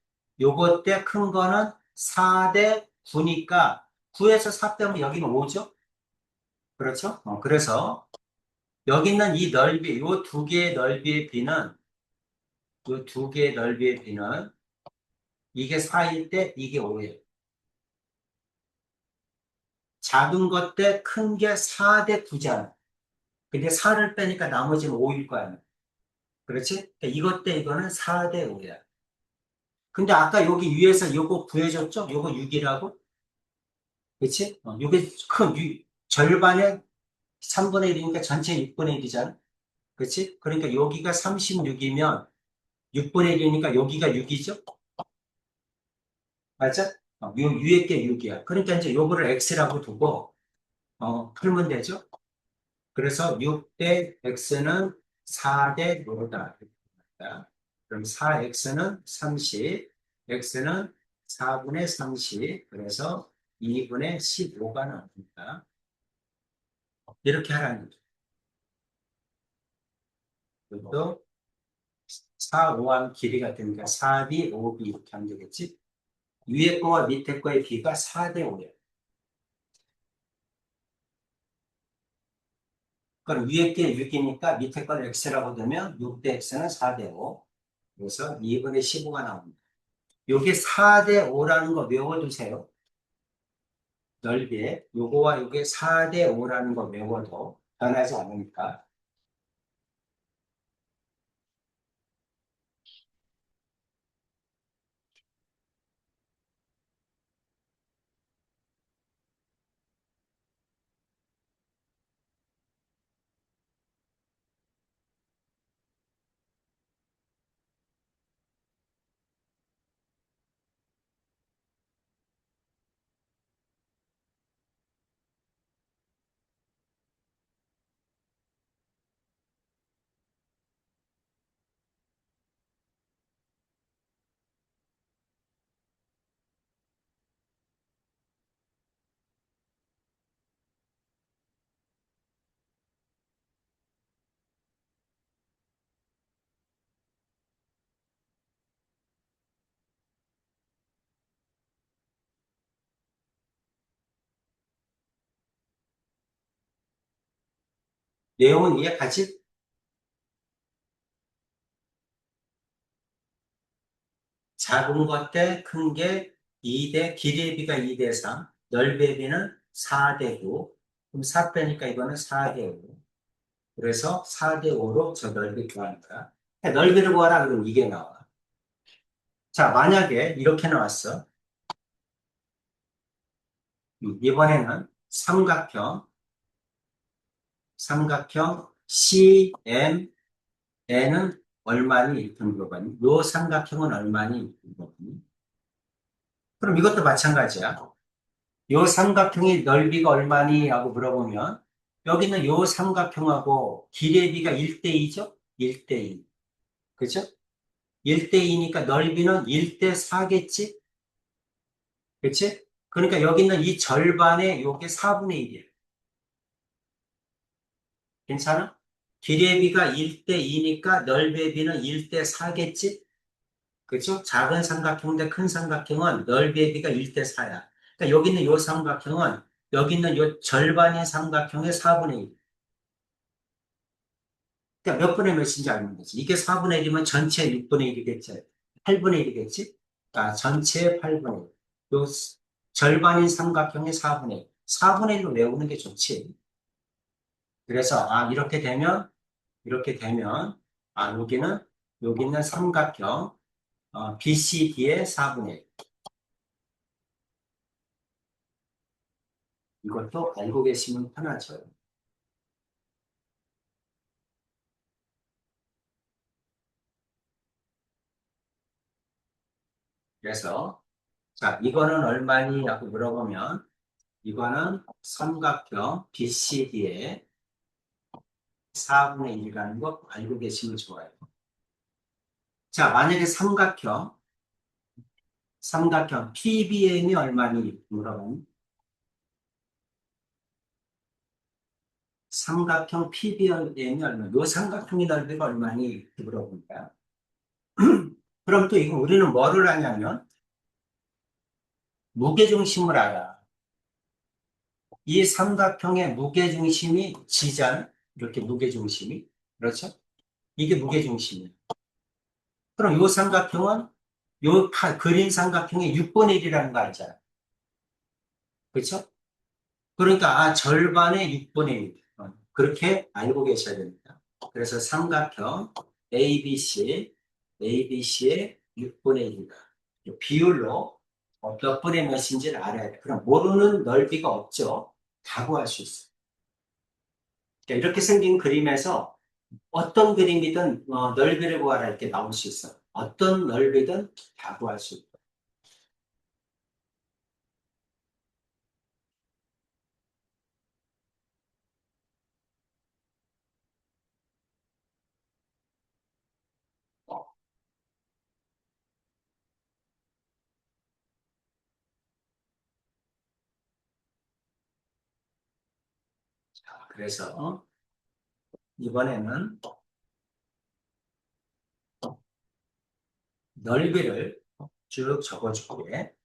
큰 거는 4대 9니까 9에서 4 빼면 여기는 5죠? 그렇죠? 그래서 여기 있는 이 넓이, 요 두 개의 넓이의 비는, 요 두 개의 넓이의 비는 이게 4일 때 이게 5예요. 작은 것 대 큰 게 4대 9잖아. 근데 4를 빼니까 나머지는 5일 거 아니야. 그렇지? 그러니까 이것 대 이거는 4대 5야. 근데 아까 여기 위에서 요거 구해줬죠? 요거 6이라고? 그렇지? 요게 절반의 3분의 1이니까 전체 6분의 1이잖아. 그렇지? 그러니까 여기가 36이면 6분의 1이니까 여기가 6이죠? 맞아? 요 위에 게 6이야. 그러니까 이제 요거를 x라고 두고 풀면 되죠? 그래서 6 대 x는 4 대 로다. 그럼 4x는 30, x는 4분의 30, 그래서 2분의 15가 나옵니다. 이렇게 하라는 거죠. 이것도 4, 5함 길이가 되니까 4b, 5b 이렇게 하면 되겠지? 위에 거와 밑에 거의 비가 4 대 5예요. 그럼 위에 게 6이니까 밑에 걸 x라고 두면 6 대 x는 4 대 5. 그래서 2분의 15가 나옵니다. 요게 4 대 5라는 거 외워두세요. 넓이에. 요거와 요게 4 대 5라는 거 외워도 변하지 않으니까. 내용은 이해가지? 작은 것 대 큰 게 2대, 길이의 비가 2 대 3, 넓이의 비는 4 대 9. 그럼 4 빼니까 이거는 4 대 5. 그래서 4대 5로 저 넓이 구하는 거야. 넓이를 구하라 그러면 이게 나와. 자, 만약에 이렇게 나왔어. 이번에는 삼각형 CMN은 얼마니? 이렇게 물어봤니? 요 삼각형은 얼마니? 이렇게 물어봤니? 그럼 이것도 마찬가지야. 요 삼각형의 넓이가 얼마니? 라고 물어보면 여기는 요 삼각형하고 기레비가 1대2죠? 1대2. 그죠? 1대2니까 넓이는 1대4겠지? 그치? 그러니까 여기는 이 절반에 요게 4분의 1이야. 괜찮아? 기레비가 1대2니까 넓이의 비는 1대4겠지? 그죠? 작은 삼각형 대 큰 삼각형은 넓이의 비가 1대4야. 그러니까 여기 있는 요 삼각형은 여기 있는 요 절반의 삼각형의 4분의 1. 그러니까 몇 분의 몇인지 알면 되지. 이게 4분의 1이면 전체 6분의 1이겠지. 8분의 1이겠지? 그러니까 전체 8분의 1. 요 절반인 삼각형의 4분의 1. 4분의 1로 외우는 게 좋지. 그래서, 이렇게 되면, 여기 있는 삼각형, BCD의 4분의 1. 이것도 알고 계시면 편하죠. 그래서, 자, 이거는 얼마니?라고 물어보면, 이거는 삼각형 BCD의 4분의 1이라는 거 알고 계시면 좋아요. 자, 만약에 삼각형 PBM이 얼마니? 물어보면, 삼각형 PBM이 얼마니? 요 삼각형의 넓이가 얼마니? 이렇게 물어보니까. 그럼 또 이거 우리는 뭐를 하냐면, 무게중심을 알아. 이 삼각형의 무게중심이 지잖아? 이렇게 무게중심이. 그렇죠? 이게 무게중심이에요. 그럼 요 삼각형은 그린 삼각형의 6분의 1이라는 거 알잖아. 그렇죠? 그러니까 절반의 6분의 1. 그렇게 알고 계셔야 됩니다. 그래서 삼각형 ABC의 6분의 1이다. 비율로 몇 분의 몇인지를 알아야 돼. 그럼 모르는 넓이가 없죠. 다 구할 수 있어. 그러니까 이렇게 생긴 그림에서 어떤 그림이든 넓이를 구하라 이렇게 나올 수 있어. 어떤 넓이든 다 구할 수 있어. 그래서 이번에는 넓이를 쭉 적어줄게.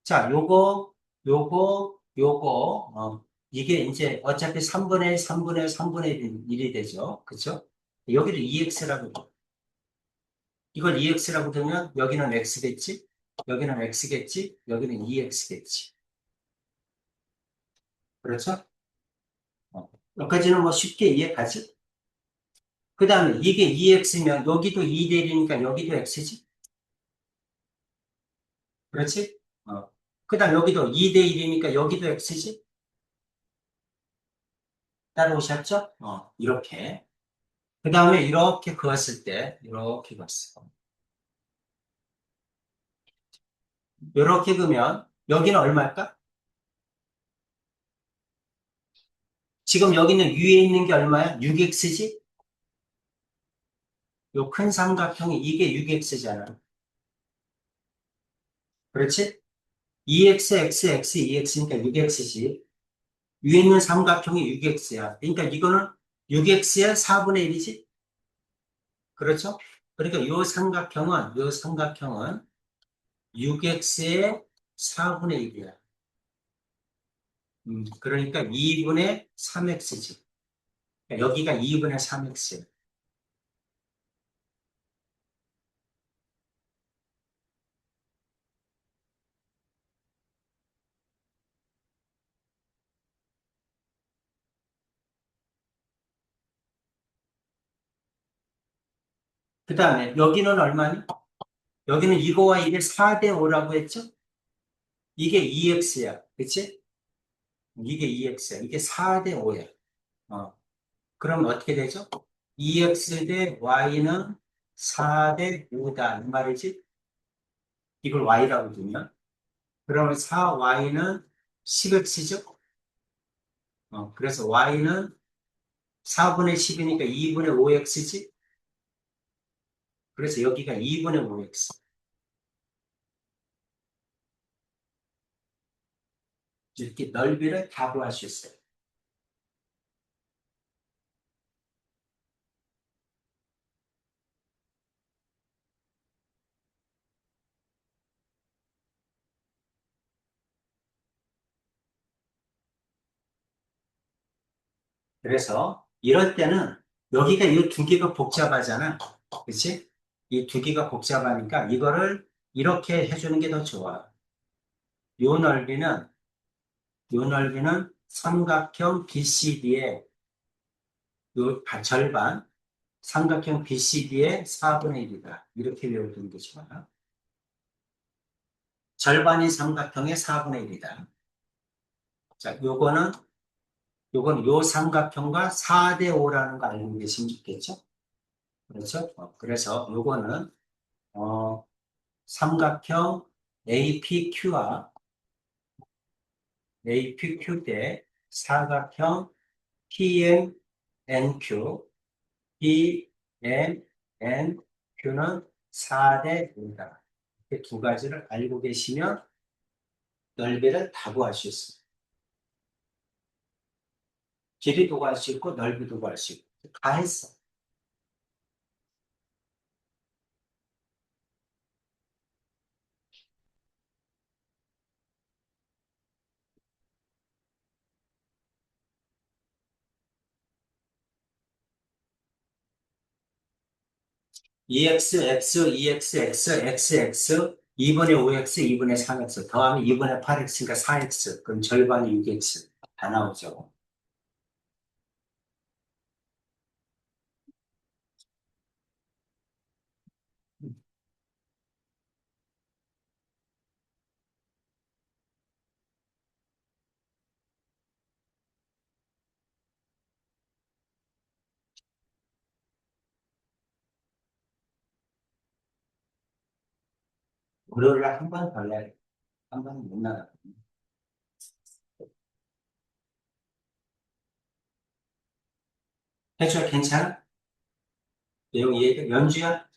자, 이게 이제 어차피 3분의 1이 되죠. 그쵸? 여기를 2x라고, 이걸 2x라고 두면 여기는 x겠지? 여기는 x겠지? 여기는 2x겠지. 그렇죠? 여기까지는 뭐 쉽게 이해가지? 그 다음에 이게 2x면 여기도 2대 1이니까 여기도 x지? 그렇지? 그 다음 여기도 2대 1이니까 여기도 x지? 따라오셨죠? 이렇게. 그 다음에 이렇게 그었을 때, 이렇게 그었어. 이렇게 그으면 여기는 얼마일까? 지금 여기는 위에 있는 게 얼마야? 6x지? 요 큰 삼각형이 이게 6x잖아. 그렇지? 2x, x, 2x니까 6x지. 위에 있는 삼각형이 6x야. 그러니까 이거는 6x의 4분의 1이지? 그렇죠? 그러니까 요 삼각형은 6x의 4분의 1이야. 그러니까 2분의 3x지. 여기가 2분의 3x야. 그 다음에 여기는 얼마니? 여기는 이거와 이게 4대 5라고 했죠? 이게 2x야. 그치? 이게 2x야. 이게 4대 5야. 어. 그럼 어떻게 되죠? 2x 대 y는 4대 5다. 이 말이지? 이걸 y라고 두면. 그러면 4y는 10x죠? 그래서 y는 4분의 10이니까 2분의 5x지? 그래서 여기가 2분의 5x. 이렇게 넓이를 다 구할 수 있어요. 그래서 이럴 때는 여기가 이 두 개가 복잡하잖아. 그치? 이 두 개가 복잡하니까 이거를 이렇게 해주는 게 더 좋아. 요 넓이는, 요 넓이는 삼각형 BCD의 요 절반, 삼각형 BCD의 4분의 1이다. 이렇게 외우는 게 좋아. 절반인 삼각형의 4분의 1이다. 자, 요건 요 삼각형과 4대 5라는 거 알고 계시면 좋겠죠? 그렇죠? 그래서 요거는, 어, 삼각형 APQ와 APQ 대 사각형 PMNQ, PMNQ는 4대 5다. 이렇게 두 가지를 알고 계시면 넓이를 다 구할 수 있습니다. 길이도 구할 수 있고 넓이도 구할 수 있고 다 했어. EX, X, EX, X, XX, 2분의 5X, 2분의 3X, 더하면 2분의 8X니까 4X, 그럼 절반이 6X 다 나오죠. 무료를 한 번 더 내야 돼. 한 번은 못 나가. 해줘야 괜찮아? 내용 이해돼? 연주야?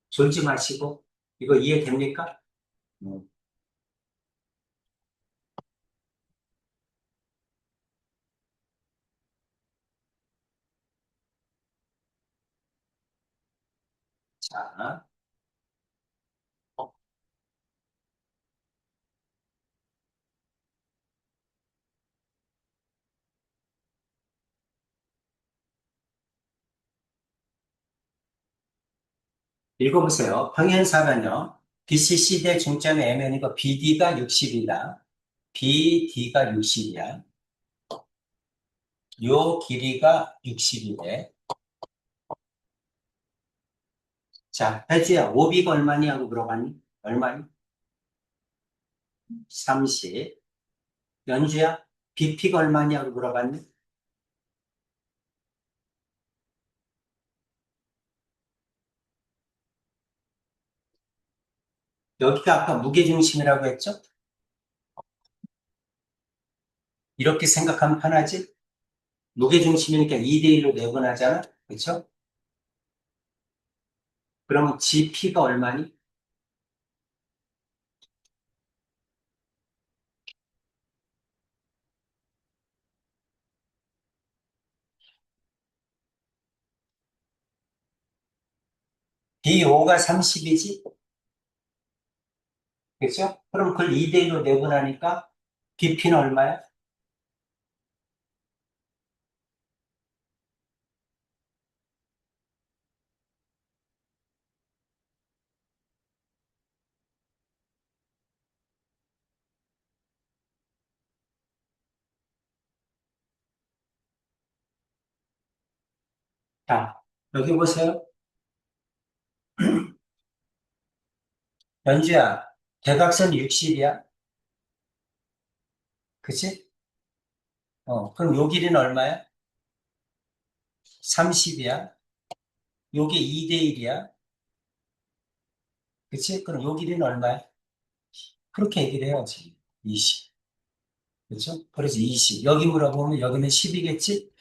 졸지 마시고. 이거 이해됩니까? 음. 자, 읽어보세요. 평행사면요. BCC 대 중점의 MN이고 BD가 60이다. BD가 60이야. 요 길이가 60이래. 자, 혜주야, 오비가 얼마니? 하고 물어봤니? 얼마니? 30. 연주야, BP가 얼마니? 하고 물어봤니? 여기가 아까 무게중심이라고 했죠? 이렇게 생각하면 편하지? 무게중심이니까 2대1로 내분하잖아? 그쵸? 그러면 GP가 얼마니? BO가 30이지? 그쵸? 그럼 그걸 2대1로 내분하니까 BP는 얼마야? 자, 여기 보세요. 연주야, 대각선 60이야? 그치? 그럼 요 길이는 얼마야? 30이야? 요게 2대 1이야? 그치? 그럼 요 길이는 얼마야? 그렇게 얘기를 해야지. 20. 그쵸? 그래서 20. 여기 물어보면 여기는 10이겠지?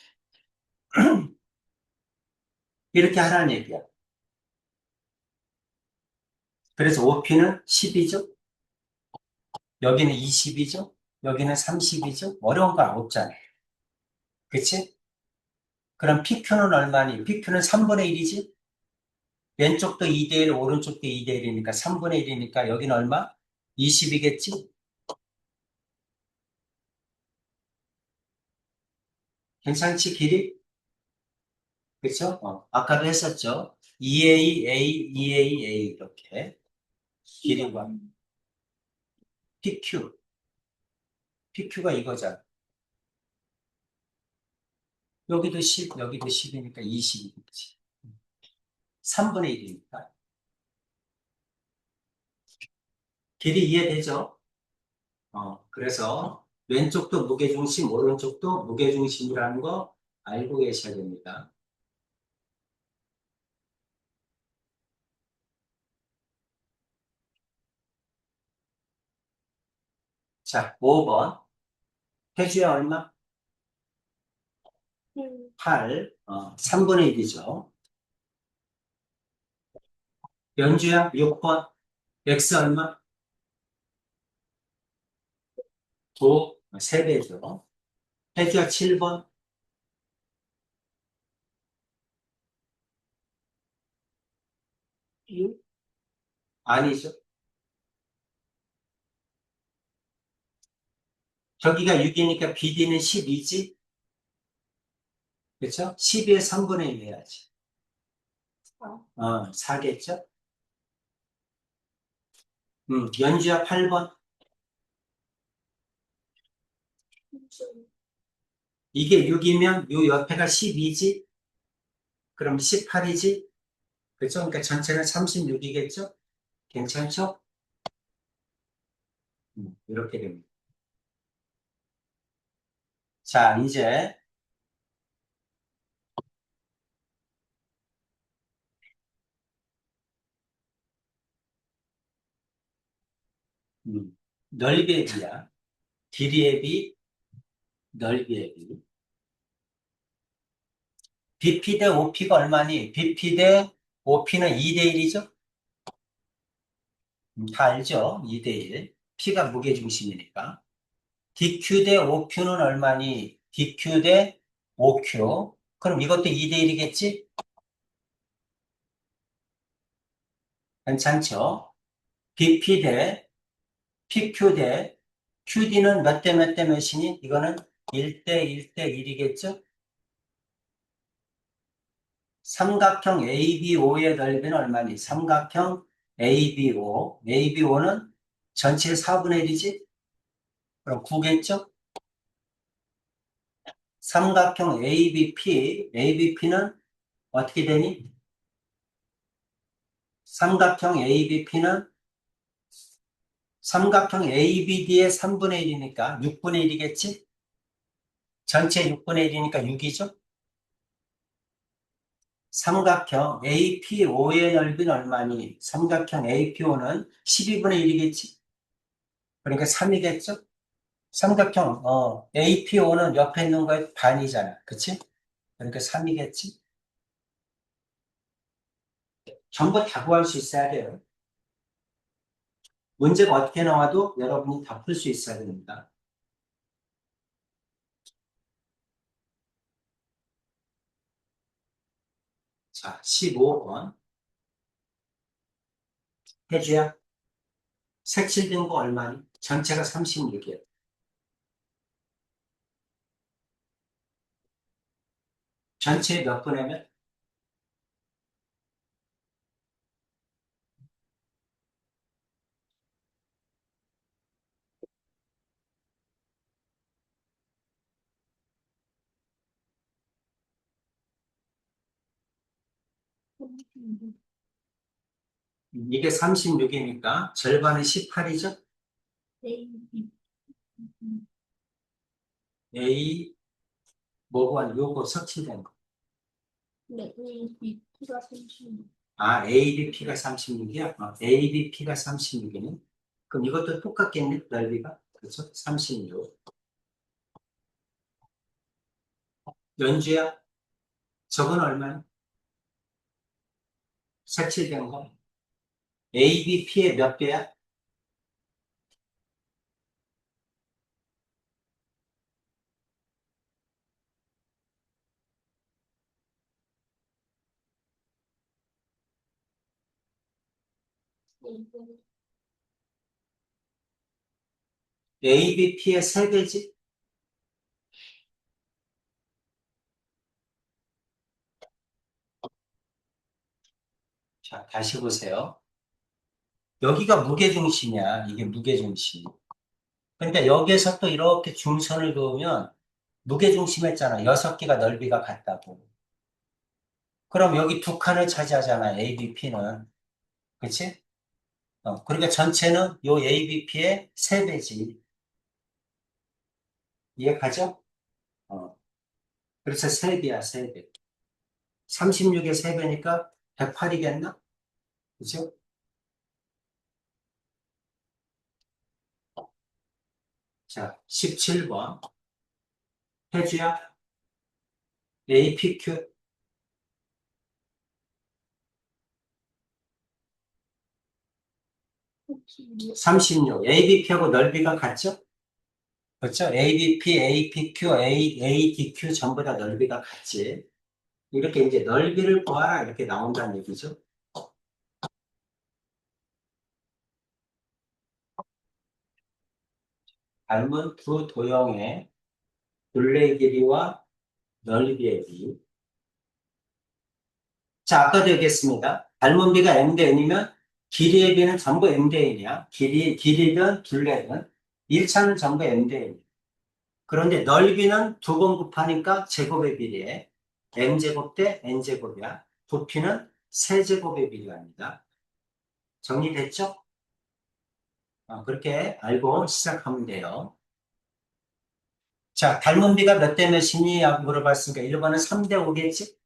이렇게 하라는 얘기야. 그래서 OP는 10이죠? 여기는 20이죠? 여기는 30이죠? 어려운 거 없잖아. 그치? 그럼 PQ는 얼마니? PQ는 3분의 1이지? 왼쪽도 2대 1, 오른쪽도 2대 1이니까 3분의 1이니까 여기는 얼마? 20이겠지? 괜찮지, 길이? 그쵸? 아까도 했었죠? 2A, A, 2A, A 이렇게 길이가 PQ, PQ가 이거잖아. 여기도 10, 여기도 10이니까 20이겠지. 3분의 1이니까. 길이 이해되죠? 그래서 왼쪽도 무게중심, 오른쪽도 무게중심이라는 거 알고 계셔야 됩니다. 자, 5번. 해주야 얼마? 8, 3분의 1이죠. 연주야 6번. x 얼마? 9, 3배죠. 해주야 7번. 6? 아니죠. 저기가 6이니까 BD는 12지? 그렇죠? 12의 3분의 1 해야지. 4겠죠? 연주야 8번. 이게 6이면 요 옆에가 12지? 그럼 18이지? 그렇죠? 그러니까 전체는 36이겠죠? 괜찮죠? 이렇게 됩니다. 자, 이제 넓이의 비야. 길이의 비, 넓이의 비. BP 대 OP가 얼마니? BP 대 OP는 2대 1이죠? 다 알죠? 2대 1. P가 무게중심이니까. DQ 대 OQ는 얼마니? DQ 대 OQ. 그럼 이것도 2대 1이겠지? 괜찮죠? BP 대 PQ 대 QD는 몇 대 몇 대 몇이니? 이거는 1대 1대 1이겠죠? 삼각형 ABO의 넓이는 얼마니? 삼각형 ABO. ABO는 전체 4분의 1이지? 그럼 9겠죠? 삼각형 ABP. ABP는 어떻게 되니? 삼각형 ABP는 삼각형 ABD의 3분의 1이니까 6분의 1이겠지? 전체 6분의 1이니까 6이죠? 삼각형 APO의 넓이는 얼마니? 삼각형 APO는 12분의 1이겠지? 그러니까 3이겠죠? 삼각형 APO는 옆에 있는 거의 반이잖아. 그치? 그러니까 3이겠지? 전부 다 구할 수 있어야 돼요. 문제가 어떻게 나와도 여러분이 다 풀 수 있어야 됩니다. 자, 15번. 해주야. 색칠된 거 얼마니? 전체가 36이에요. 전체 몇 분이면? 이게 36이니까 절반은 18이죠? A, B, A, 뭐고, 요거 섭취된 거. 네, A, B, T가 36. 아, ABP가 36이야? ABP가 36이네. 그럼 이것도 똑같겠네, 넓이가. 그렇죠? 36. 연주야, 저건 얼마야? 색칠된 거. ABP의 몇 배야? A, ABP의 3배지? 자, 다시 보세요. 여기가 무게중심이야. 이게 무게중심. 근데 여기에서 또 이렇게 중선을 그으면 무게중심 했잖아. 6개가 넓이가 같다고. 그럼 여기 두 칸을 차지하잖아. ABP는. 그치? 그러니까 전체는 요 ABP의 3배지. 이해가죠? 어. 그래서 3배야, 3배. 36의 3배니까 108이겠나? 그죠? 자, 17번. 해주야. APQ 36. 36. ABP하고 넓이가 같죠? 그렇죠? ABP, APQ, ADQ 전부 다 넓이가 같지. 이렇게 이제 넓이를 구하라 이렇게 나온다는 얘기죠. 닮은 두 도형의 둘레 길이와 넓이의 비. 자, 아까도 얘기했습니다. 닮은 비가 m 대 n이면 길이의 비는 전부 m 대 n이야. 길이든 둘레든 1차는 전부 m 대 n. 그런데 넓이는 두 번 곱하니까 제곱의 비례에 m제곱 대 n제곱이야. 부피는 세제곱의 비례합니다. 정리됐죠? 그렇게 알고 시작하면 돼요. 자, 닮은 비가 몇 대 몇이니? 하고 물어봤으니까 1번은 3대 5겠지?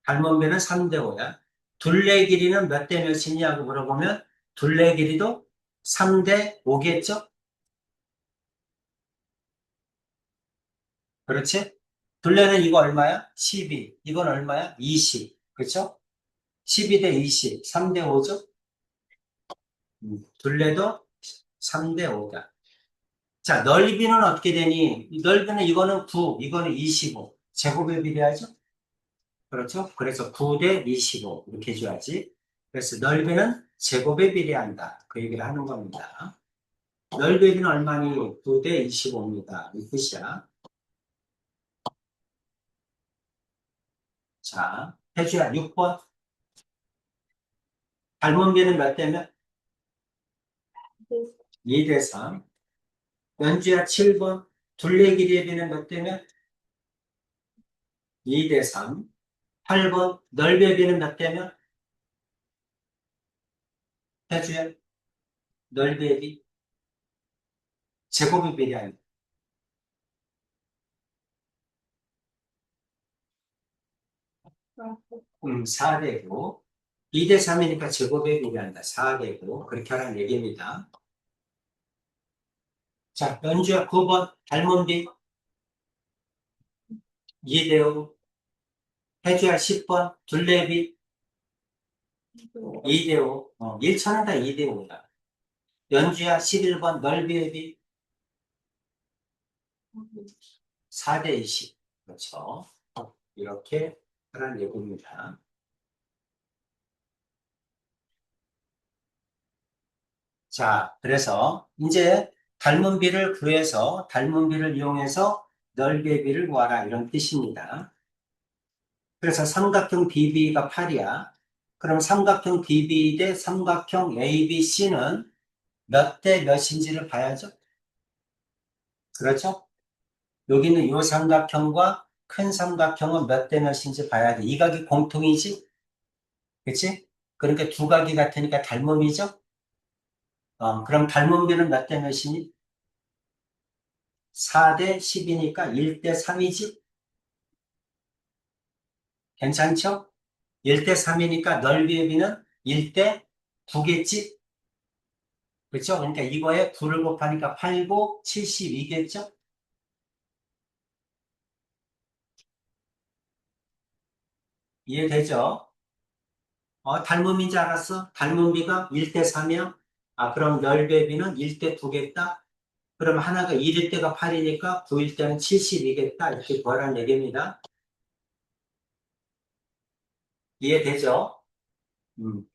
닮은 비는 3대 5야. 둘레 길이는 몇 대 몇이니? 하고 물어보면 둘레 길이도 3대 5겠죠? 그렇지? 둘레는 이거 얼마야? 12. 이건 얼마야? 20. 그렇죠? 12 대 20. 3대 5죠? 둘레도 3대 5다. 자, 넓이는 어떻게 되니? 넓이는 이거는 9, 이거는 25. 제곱에 비례하죠? 그렇죠? 그래서 9 대 25 이렇게 해줘야지. 그래서 넓이는 제곱에 비례한다. 그 얘기를 하는 겁니다. 넓이는 얼마니? 9 대 25입니다. 이 뜻이야. 자, 해주야 6번. 닮은 비는 몇 대면? 2 대 3. 연주야 7번. 둘레 길이의 비는 몇 대면? 2 대 3. 8번. 넓이의 비는 몇 대면? 해주야 넓이의 비. 제곱에 비례합니다. 4대고 2대 3이니까 제곱에 비례한다. 4대고 그렇게 하라는 얘기입니다. 자, 연주야 9번 닮은 비 2대5. 해주야 10번 둘레비 2대5. 1차는 다 2대5다. 연주야 11번 넓이의 비 4대20. 그렇죠. 이렇게 하라는 얘기입니다. 자, 그래서 이제 닮은 비를 구해서 닮은 비를 이용해서 넓이의 비를 구하라 이런 뜻입니다. 그래서 삼각형 DB가 8이야. 그럼 삼각형 DB 대 삼각형 ABC는 몇 대 몇인지를 봐야죠. 그렇죠? 여기는 이 삼각형과 큰 삼각형은 몇 대 몇인지 봐야 돼. 이 각이 공통이지? 그치? 그러니까 두 각이 같으니까 닮음이죠? 그럼 닮음비는 몇 대 몇이니? 4대 10이니까 1대 3이지? 괜찮죠? 1대 3이니까 넓이의 비는 1대 9겠지? 그렇죠? 그러니까 이거에 9를 곱하니까 8, 9, 72겠죠? 이해되죠? 닮음인지 알았어? 닮음비가 1대 3이야? 그럼 넓이의 비는 1대 9겠다? 그럼 하나가 1일 때가 8이니까 9일 때는 72겠다? 이렇게 구하라는 얘기입니다. 이해되죠? 음.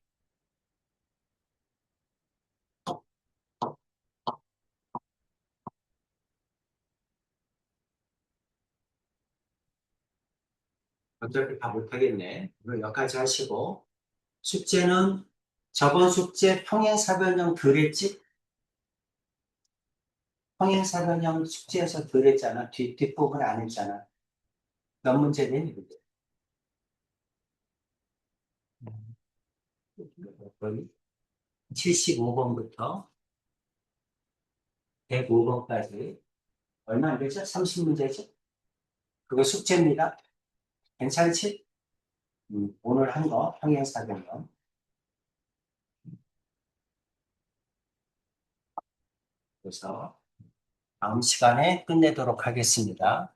어차피 다 못하겠네. 그럼 여기까지 하시고. 숙제는 저번 숙제 평행사변형 덜 했지? 평행사변형 숙제에서 덜 했잖아. 뒷부분 안 했잖아. 몇 문제 되니? 75번부터 105번까지. 얼마 안 되죠? 30문제죠? 그거 숙제입니다. 괜찮지? 오늘 한 거 평행사변형. 그래서 다음 시간에 끝내도록 하겠습니다.